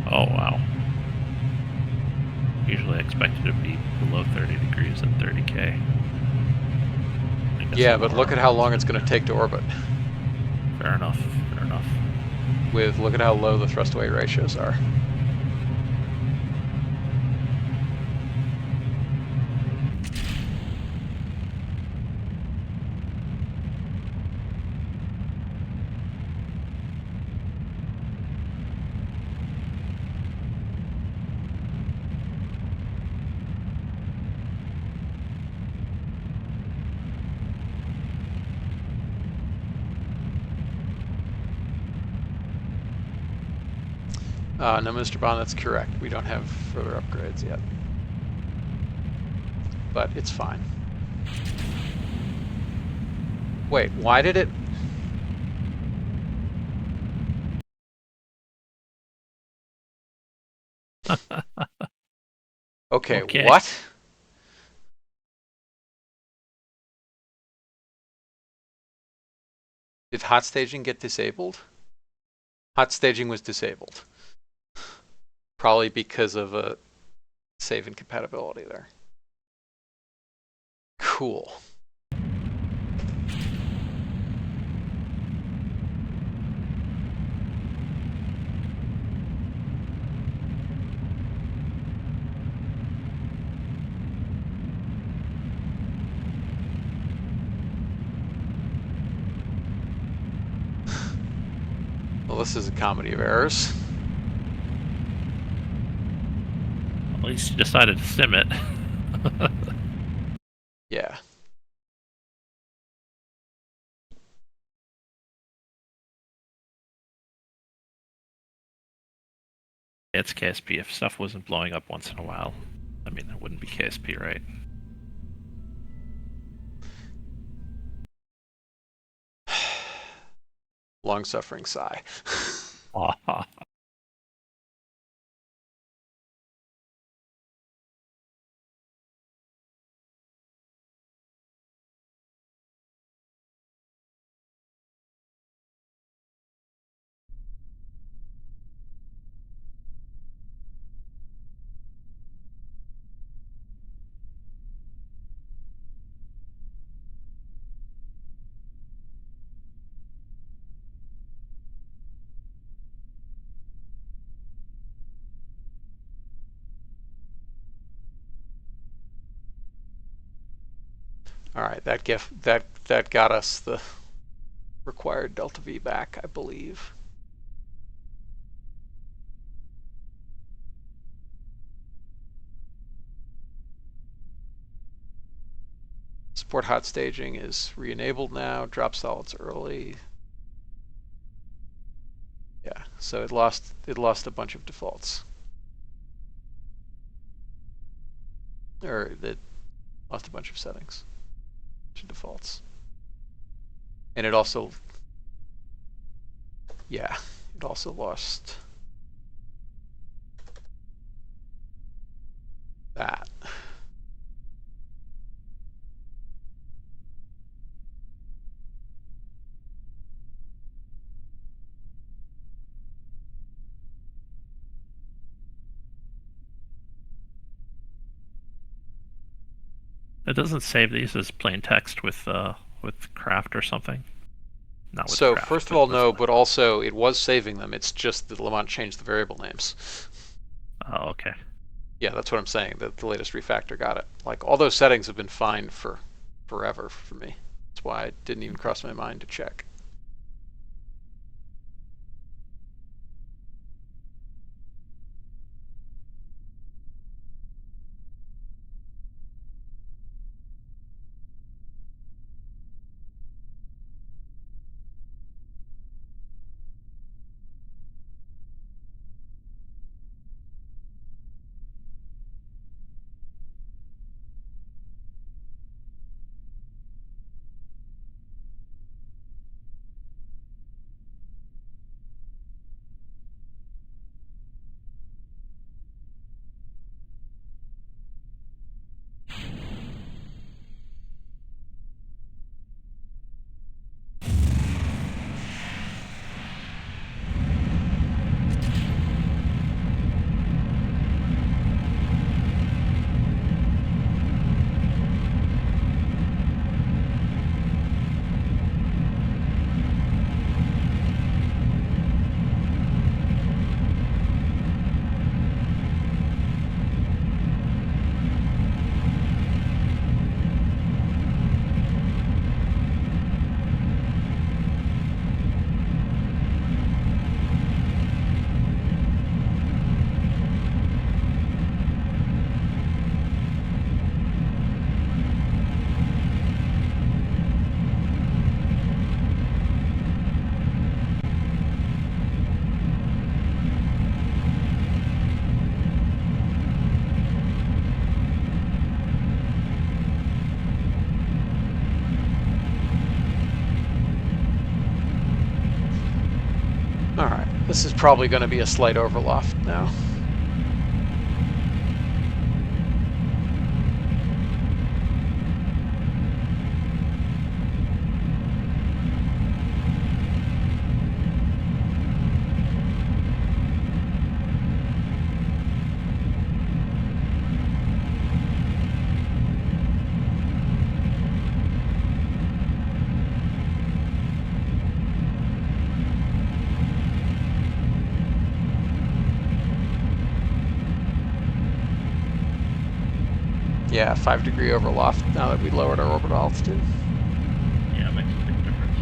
Oh, wow. Usually I expect it to be below 30 degrees at 30K. I guess Yeah, the but lower look at how orbit's long it's been going to take to orbit. fair enough. Fair enough. Look at how low the thrust to weight ratios are. No, Mr. Bond, that's correct. We don't have further upgrades yet. But it's fine. Wait, why did it... Okay, Okay. what? Did hot staging get disabled? Hot staging was disabled. Probably because of a save incompatibility there. Cool. Well, this is a comedy of errors. At least you decided to sim it. Yeah. It's KSP. If stuff wasn't blowing up once in a while, I mean, it wouldn't be KSP, right? Long-suffering sigh. All right, that got us the required delta V back, I believe. Support hot staging is re-enabled now. Drop solids early. Yeah, so it lost a bunch of defaults. Or it lost a bunch of settings. A bunch of defaults. And it also, yeah, it also lost that. It doesn't save these as plain text with craft or something. Not with So craft, first of but all, with. no, but also it was saving them. It's just that Lamont changed the variable names. Oh, okay. Yeah, that's what I'm saying. That the latest refactor got it. Like all those settings have been fine for forever for me. That's why it didn't even cross my mind to check. Alright, this is probably going to be a slight overloft now. Yeah, 5-degree overloft now that we lowered our orbital altitude. Yeah, it makes a big difference.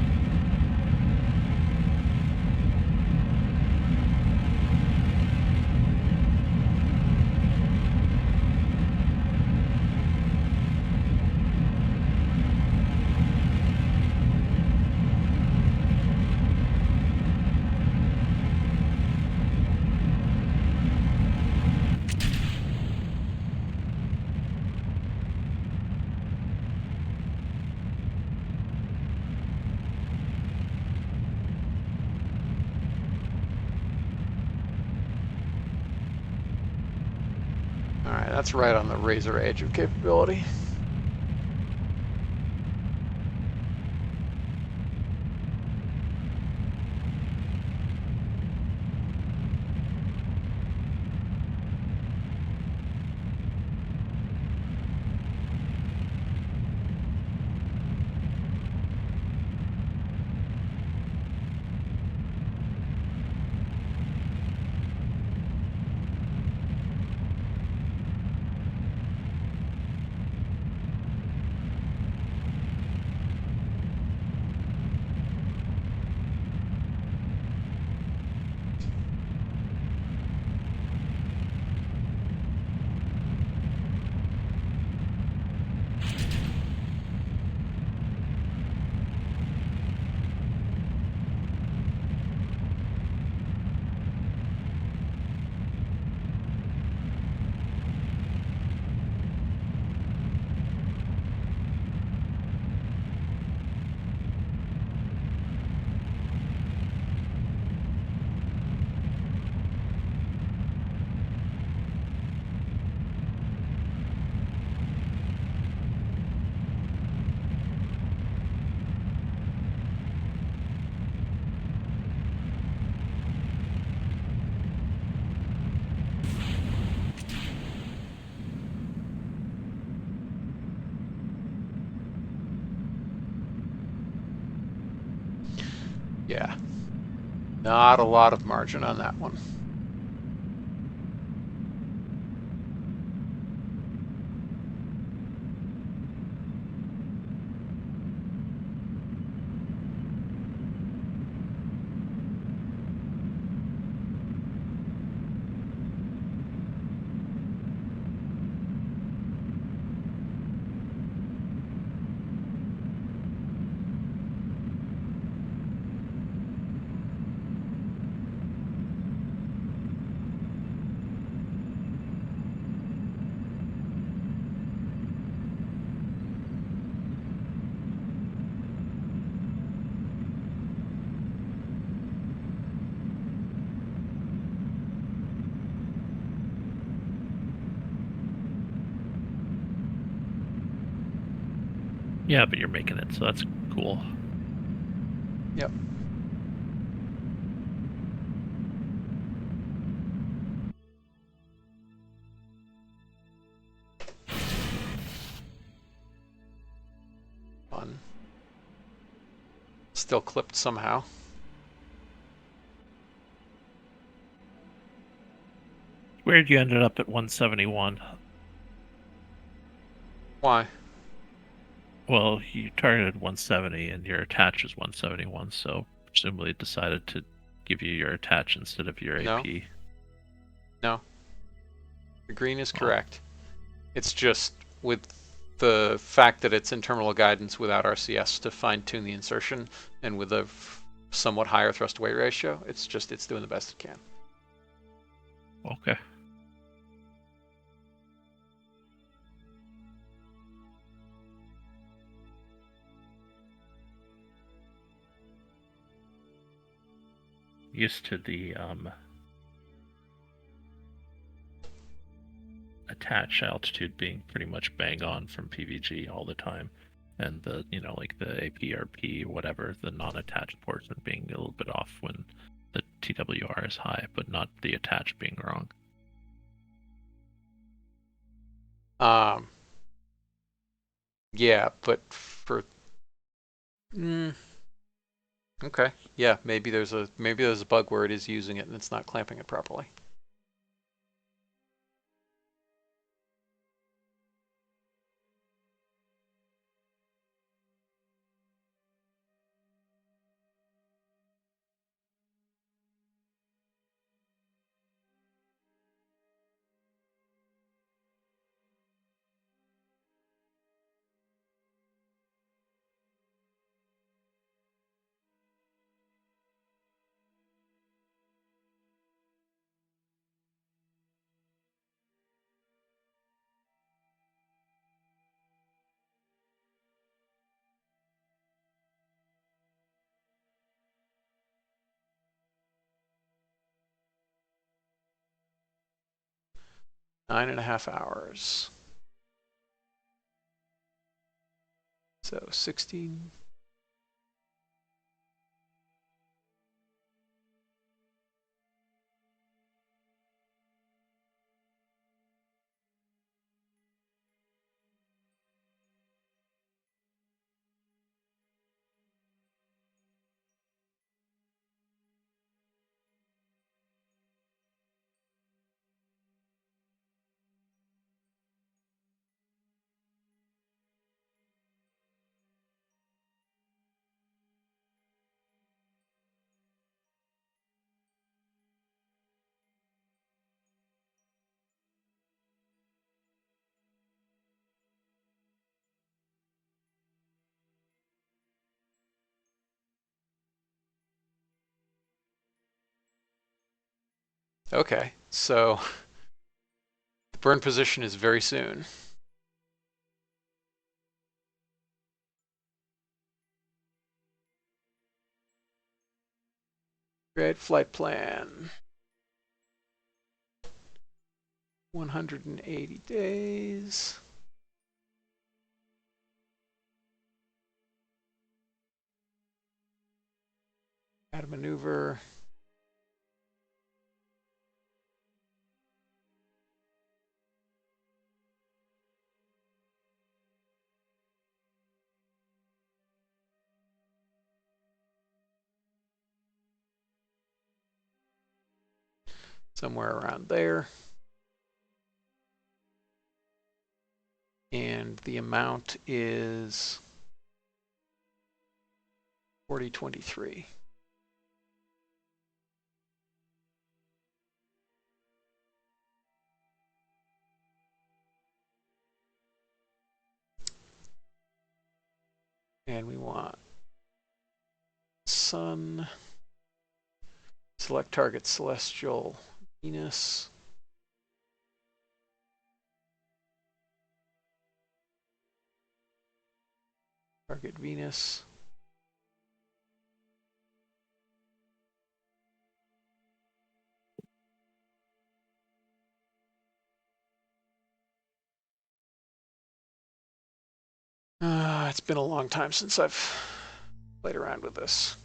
Alright, that's right on the razor edge of capability. Yeah. Not a lot of margin on that one. Yeah, but you're making it, so that's cool. Yep. Fun. Still clipped somehow. Weird you ended up at 171. Why? Well, you targeted 170 and your attach is 171, so presumably it decided to give you your attach instead of your No. AP. No. The green is Oh, correct. It's just with the fact that it's in terminal guidance without RCS to fine-tune the insertion, and with a somewhat higher thrust-to-weight ratio, it's doing the best it can. okay. used to the attach altitude being pretty much bang on from PVG all the time, and the like the APRP whatever, the non-attached portion being a little bit off when the TWR is high, but not the attach being wrong. Yeah, but for okay, yeah, maybe there's a bug where it is using it and it's not clamping it properly. Nine and a half hours. So 16. Okay, so the burn position is very soon. Great flight plan. 180 days. Add a maneuver. Somewhere around there. And the amount is 4023. And we want Sun. Select target celestial Venus. Target Venus. It's been a long time since I've played around with this.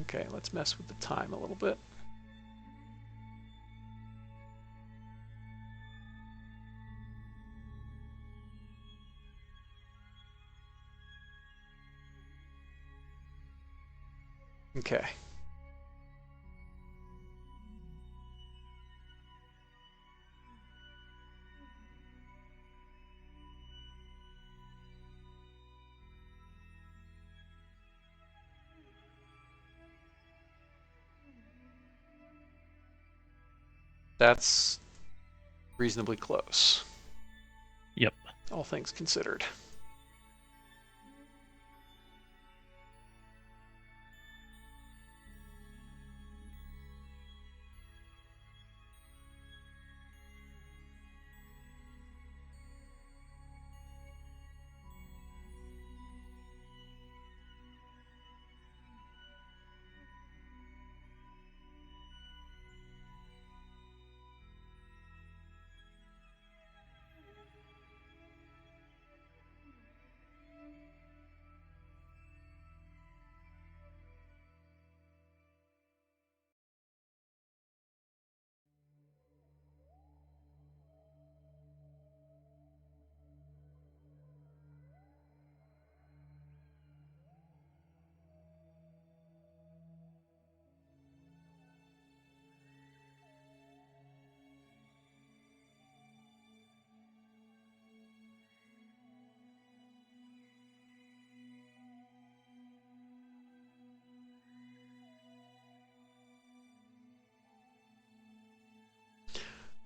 Okay, let's mess with the time a little bit. Okay. That's reasonably close. Yep. All things considered.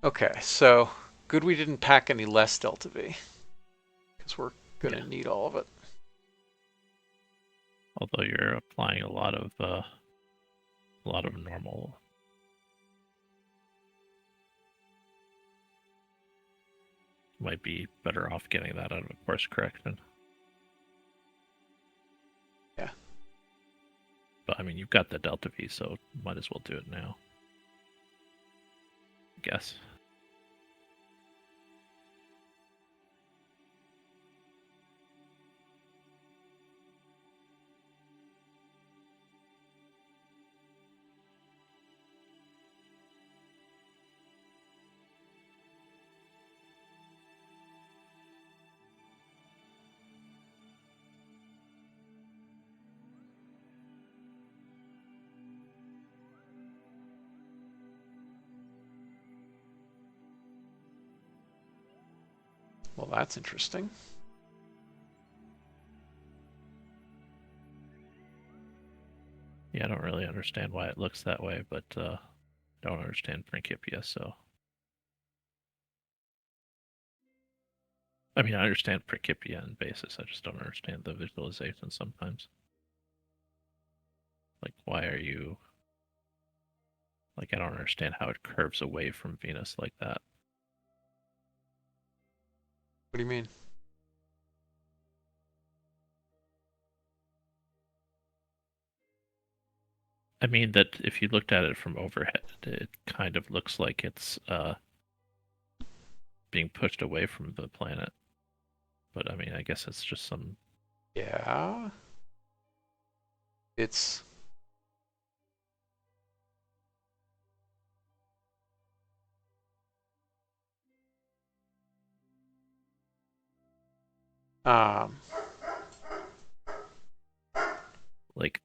Okay, so good we didn't pack any less delta V, because we're going to Yeah. need all of it. Although you're applying a lot of normal. Might be better off getting that out of a course correction. Yeah. But I mean, you've got the delta V, so might as well do it now. I guess. Well, that's interesting. Yeah, I don't really understand why it looks that way, but I don't understand Principia, so. I mean, I understand Principia and basis, I just don't understand the visualization sometimes. Like, why are you... Like, I don't understand how it curves away from Venus like that. What do you mean? I mean that if you looked at it from overhead, it kind of looks like it's being pushed away from the planet. But I mean, I guess it's just some... Yeah. It's... Um, like...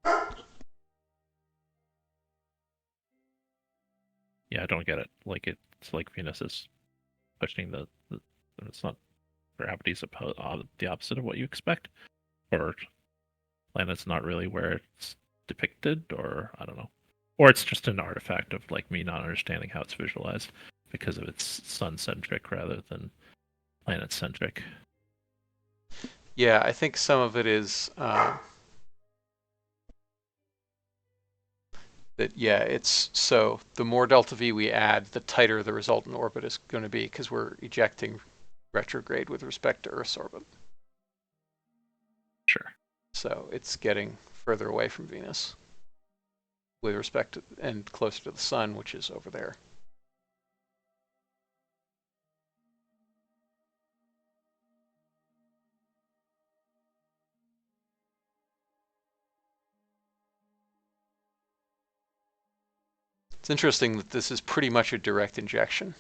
Yeah, I don't get it. Like, it's like Venus is pushing the it's not... Gravity's the opposite of what you expect. Or planet's not really where it's depicted, or I don't know. Or it's just an artifact of like me not understanding how it's visualized because of its sun-centric rather than planet-centric. yeah, I think some of it is that, yeah, it's so the more delta V we add, the tighter the resultant orbit is going to be because we're ejecting retrograde with respect to Earth's orbit. Sure. So it's getting further away from Venus with respect to, and closer to the sun, which is over there. It's interesting that this is pretty much a direct injection.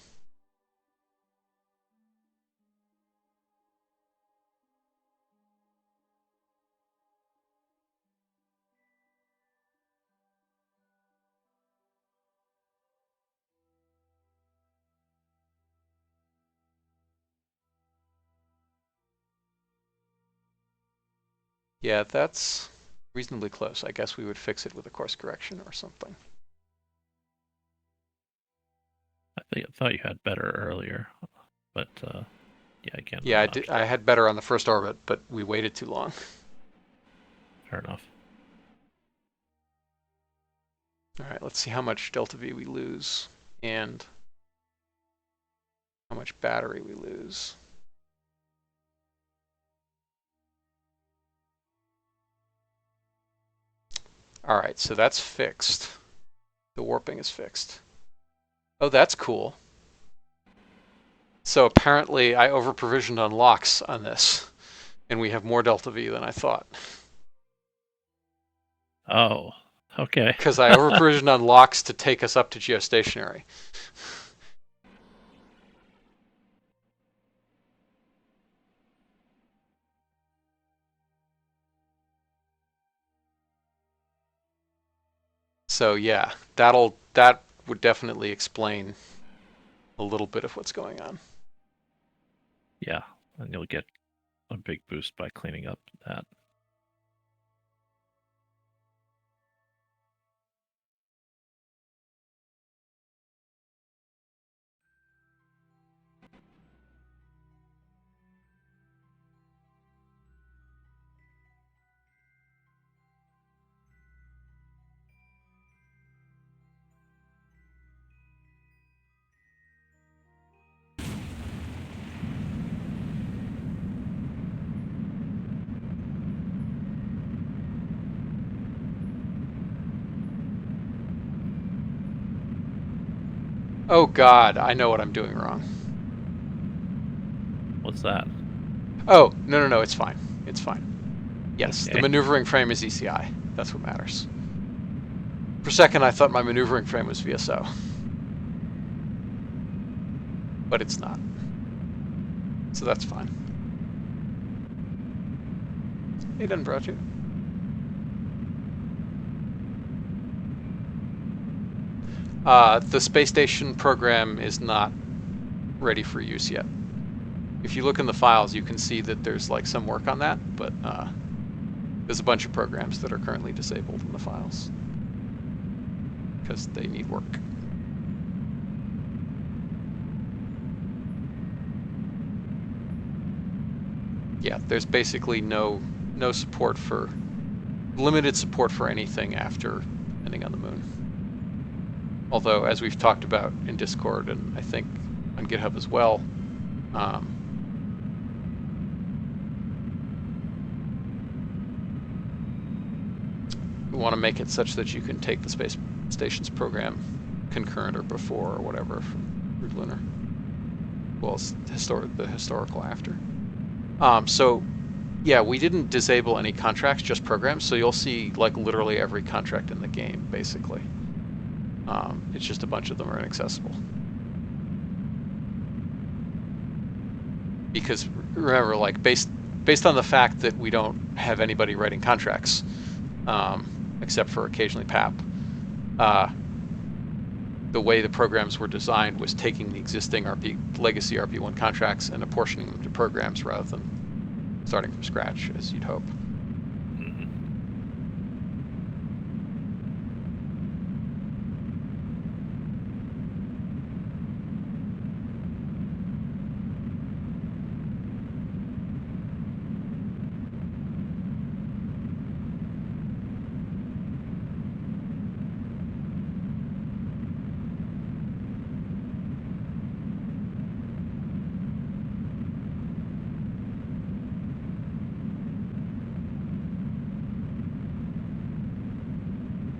Yeah, that's reasonably close. I guess we would fix it with a course correction or something. I thought you had better earlier, but yeah, again, Yeah, I'm I, not did, I had better on the first orbit, but we waited too long. fair enough. All right, let's see how much delta V we lose and how much battery we lose. All right, so that's fixed. The warping is fixed. Oh, that's cool. So apparently I over-provisioned on locks on this, and we have more delta V than I thought. Oh, okay. Because I over-provisioned on locks to take us up to geostationary. So yeah, that would definitely explain a little bit of what's going on. Yeah, and you'll get a big boost by cleaning up that. Oh God, I know what I'm doing wrong. What's that? Oh, no, it's fine. It's fine. Yes, the Okay. maneuvering frame is ECI. That's what matters. For a second, I thought my maneuvering frame was VSO. But it's not. So that's fine. Hey, done brought you. The space station program is not ready for use yet. If you look in the files, you can see that there's like some work on that, but there's a bunch of programs that are currently disabled in the files because they need work. Yeah, there's basically no support for limited support for anything after landing on the moon. Although, as we've talked about in Discord and I think on GitHub as well, we want to make it such that you can take the space station's program concurrent or before or whatever from Root Lunar, well as the historical after. So yeah, we didn't disable any contracts, just programs. So you'll see like literally every contract in the game, basically. It's just a bunch of them are inaccessible. Because remember, like based on the fact that we don't have anybody writing contracts, except for occasionally PAP, the way the programs were designed was taking the existing legacy RP-1 contracts and apportioning them to programs rather than starting from scratch, as you'd hope. Mm-hmm.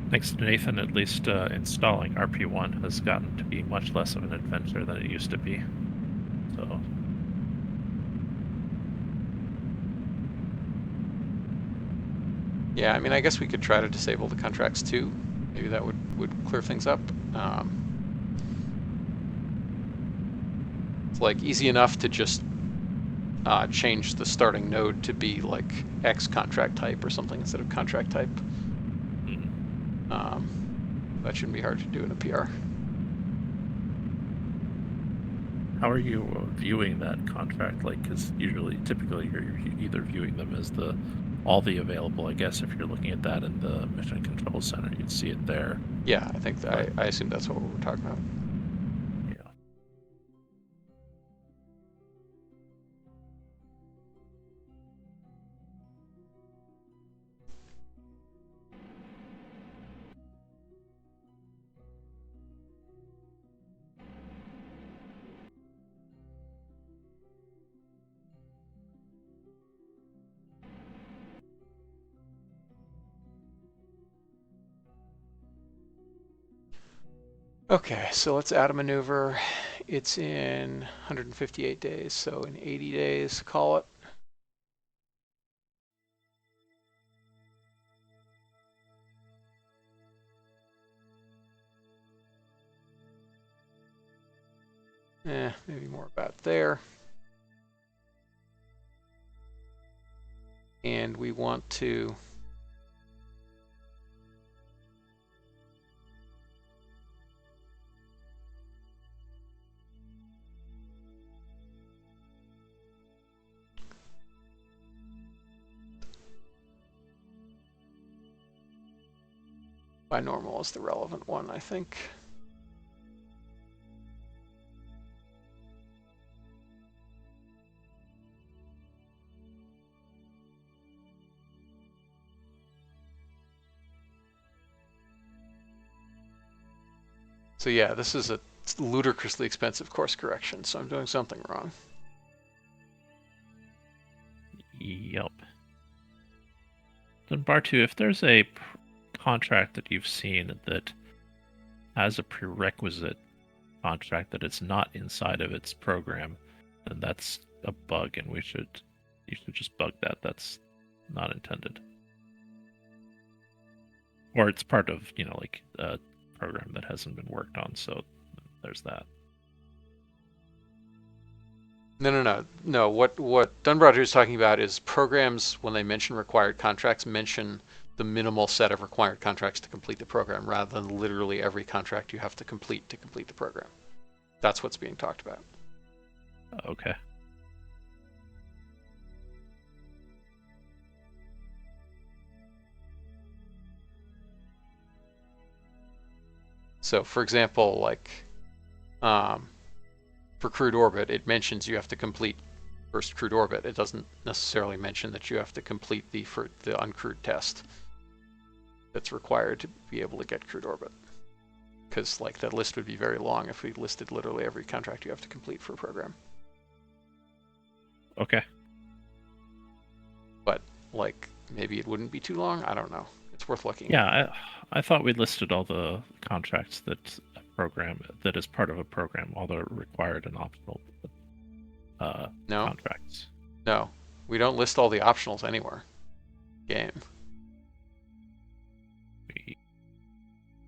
Thanks to Nathan, at least installing RP-1 has gotten to be much less of an adventure than it used to be. So. Yeah, I mean, I guess we could try to disable the contracts too. Maybe that would clear things up. It's like easy enough to just change the starting node to be like X contract type or something instead of contract type. That shouldn't be hard to do in a PR. How are you viewing that contract? Like, because typically, you're either viewing them as all the available. I guess if you're looking at that in the Mission Control Center, you'd see it there. Yeah, I think I assume that's what we're talking about. Yeah. Okay, so let's add a maneuver. It's in 158 days, so in 80 days, call it. Maybe more about there. And we want to binormal is the relevant one, I think. So yeah, this is a ludicrously expensive course correction, so I'm doing something wrong. Yep. Then Bartu, if there's a contract that you've seen that has a prerequisite contract that it's not inside of its program, then that's a bug, and you should just bug that. That's not intended. Or it's part of, like a program that hasn't been worked on, so there's that. No. What Dunbarger is talking about is programs, when they mention required contracts, mention the minimal set of required contracts to complete the program, rather than literally every contract you have to complete the program. That's what's being talked about. Okay. So, for example, like for crewed orbit, it mentions you have to complete first crewed orbit. It doesn't necessarily mention that you have to complete the uncrewed test that's required to be able to get crewed orbit. Because like that list would be very long if we listed literally every contract you have to complete for a program. Okay. But like maybe it wouldn't be too long. I don't know. It's worth looking at. Yeah, I thought we listed all the contracts that is part of a program, all the required and optional contracts. No, we don't list all the optionals anywhere. Game.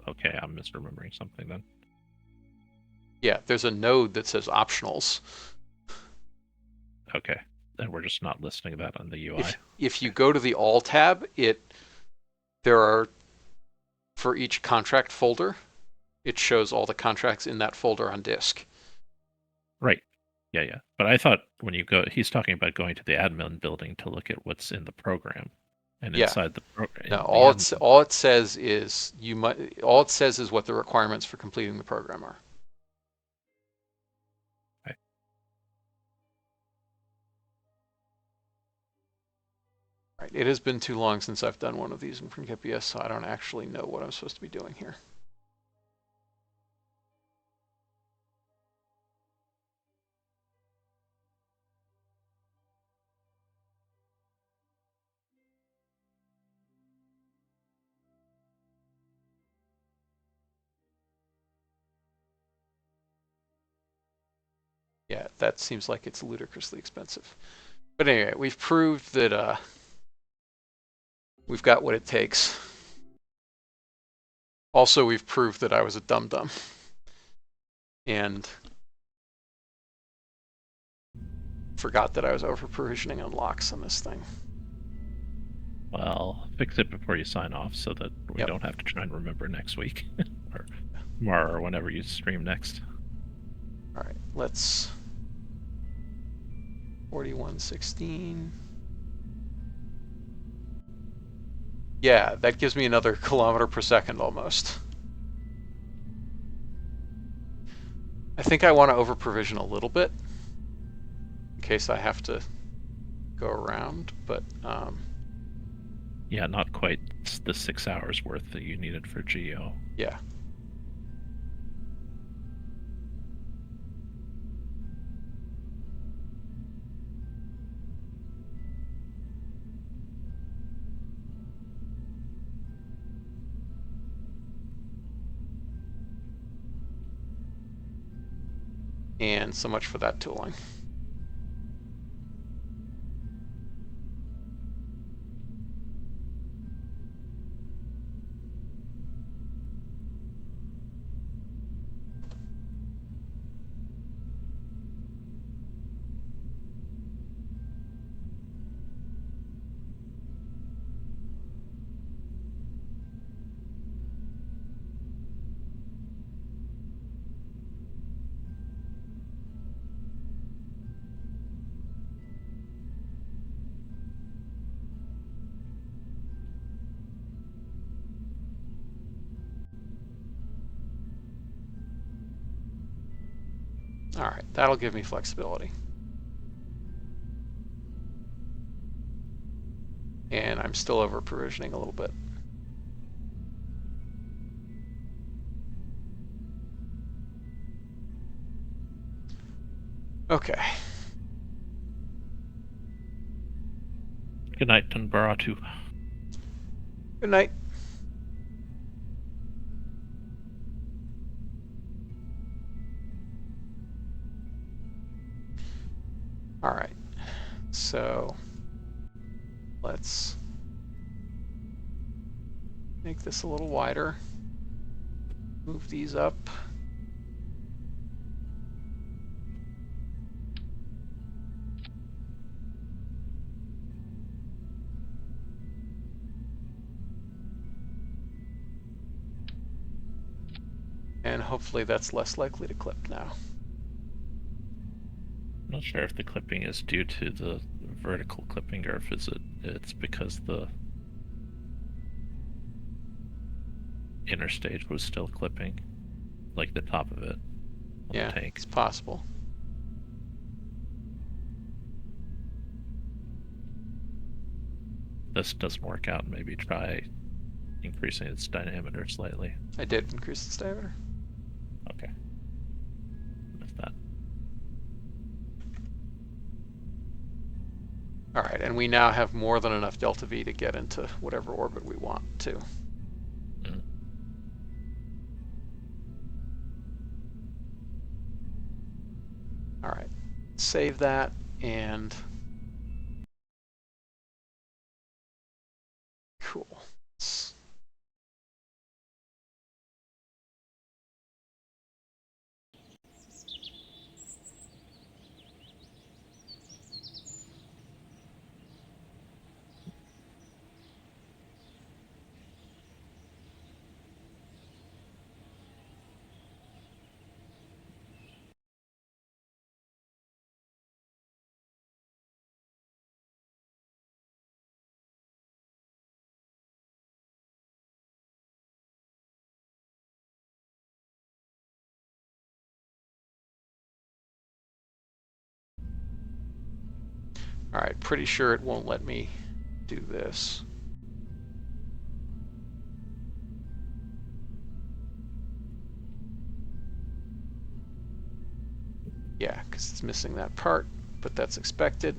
Okay, I'm misremembering something then. Yeah, there's a node that says optionals. Okay, then we're just not listing that on the UI. If you go to the All tab, there are, for each contract folder, it shows all the contracts in that folder on disk. Right. Yeah. But I thought when you go, he's talking about going to the admin building to look at what's in the program, and inside the program. No, all it says is what the requirements for completing the program are. Okay. Right. It has been too long since I've done one of these in Principia, so I don't actually know what I'm supposed to be doing here. Yeah, that seems like it's ludicrously expensive. But anyway, we've proved that we've got what it takes. Also, we've proved that I was a dum-dum. And forgot that I was over-provisioning on locks on this thing. Well, fix it before you sign off so that we don't have to try and remember next week. Or tomorrow, or whenever you stream next. All right, let's 4116. Yeah, that gives me another kilometer per second almost. I think I want to over provision a little bit in case I have to go around, but yeah, not quite the 6 hours worth that you needed for GEO. Yeah. And so much for that tooling. All right, that'll give me flexibility. And I'm still over provisioning a little bit. Okay. Good night, Tunbaratu. Good night. All right. So let's make this a little wider. Move these up. And hopefully that's less likely to clip now. I'm not sure if the clipping is due to the vertical clipping or if it's because the inner stage was still clipping, like the top of it on Yeah, the tank. it's possible. This doesn't work out, maybe try increasing its diameter slightly. I did increase its diameter. Okay. Missed that. All right, and we now have more than enough delta V to get into whatever orbit we want to. Mm. All right, save that and cool. All right, pretty sure it won't let me do this. Yeah, because it's missing that part, but that's expected.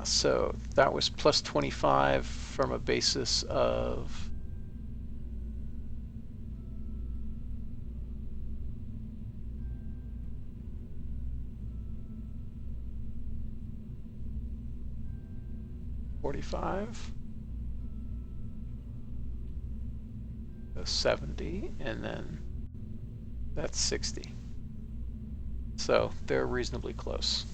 So that was plus 25 from a basis of $45, so 70, and then that's 60. So they're reasonably close.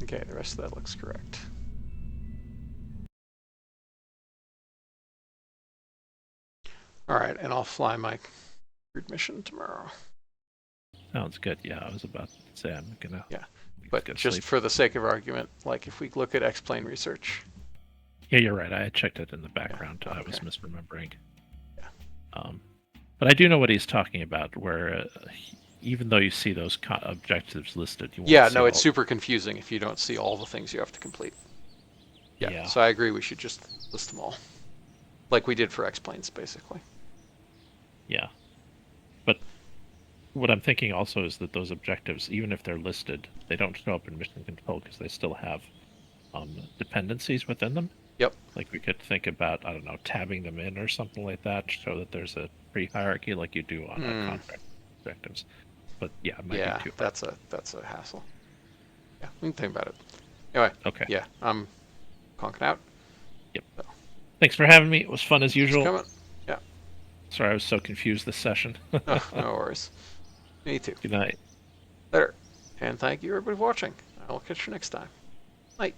Okay, the rest of that looks correct. All right, and I'll fly my crude mission tomorrow. Sounds good. Yeah, I was about to say I'm gonna. Yeah, but get just sleep. for the sake of argument, like if we look at X-plane research. Yeah, you're right. I had checked it in the background. Yeah, I was okay. misremembering. Yeah. But I do know what he's talking about. Where even though you see those objectives listed, you won't Yeah, see no, it's all. super confusing if you don't see all the things you have to complete. Yeah, Yeah. so I agree we should just list them all. Like we did for X-planes, basically. Yeah. But what I'm thinking also is that those objectives, even if they're listed, they don't show up in mission control because they still have dependencies within them. Yep. Like we could think about, I don't know, tabbing them in or something like that to show that there's a pre-hierarchy like you do on contract objectives. but yeah, it might Yeah, be too hard. that's a hassle. Yeah, we can think about it. Anyway, Okay. yeah, I'm conking out. Yep. So, Thanks for having me. It was fun as keeps usual. coming. Yeah. Sorry I was so confused this session. Oh, no worries. Me too. Good night. Later. And thank you everybody for watching. I'll catch you next time. Night.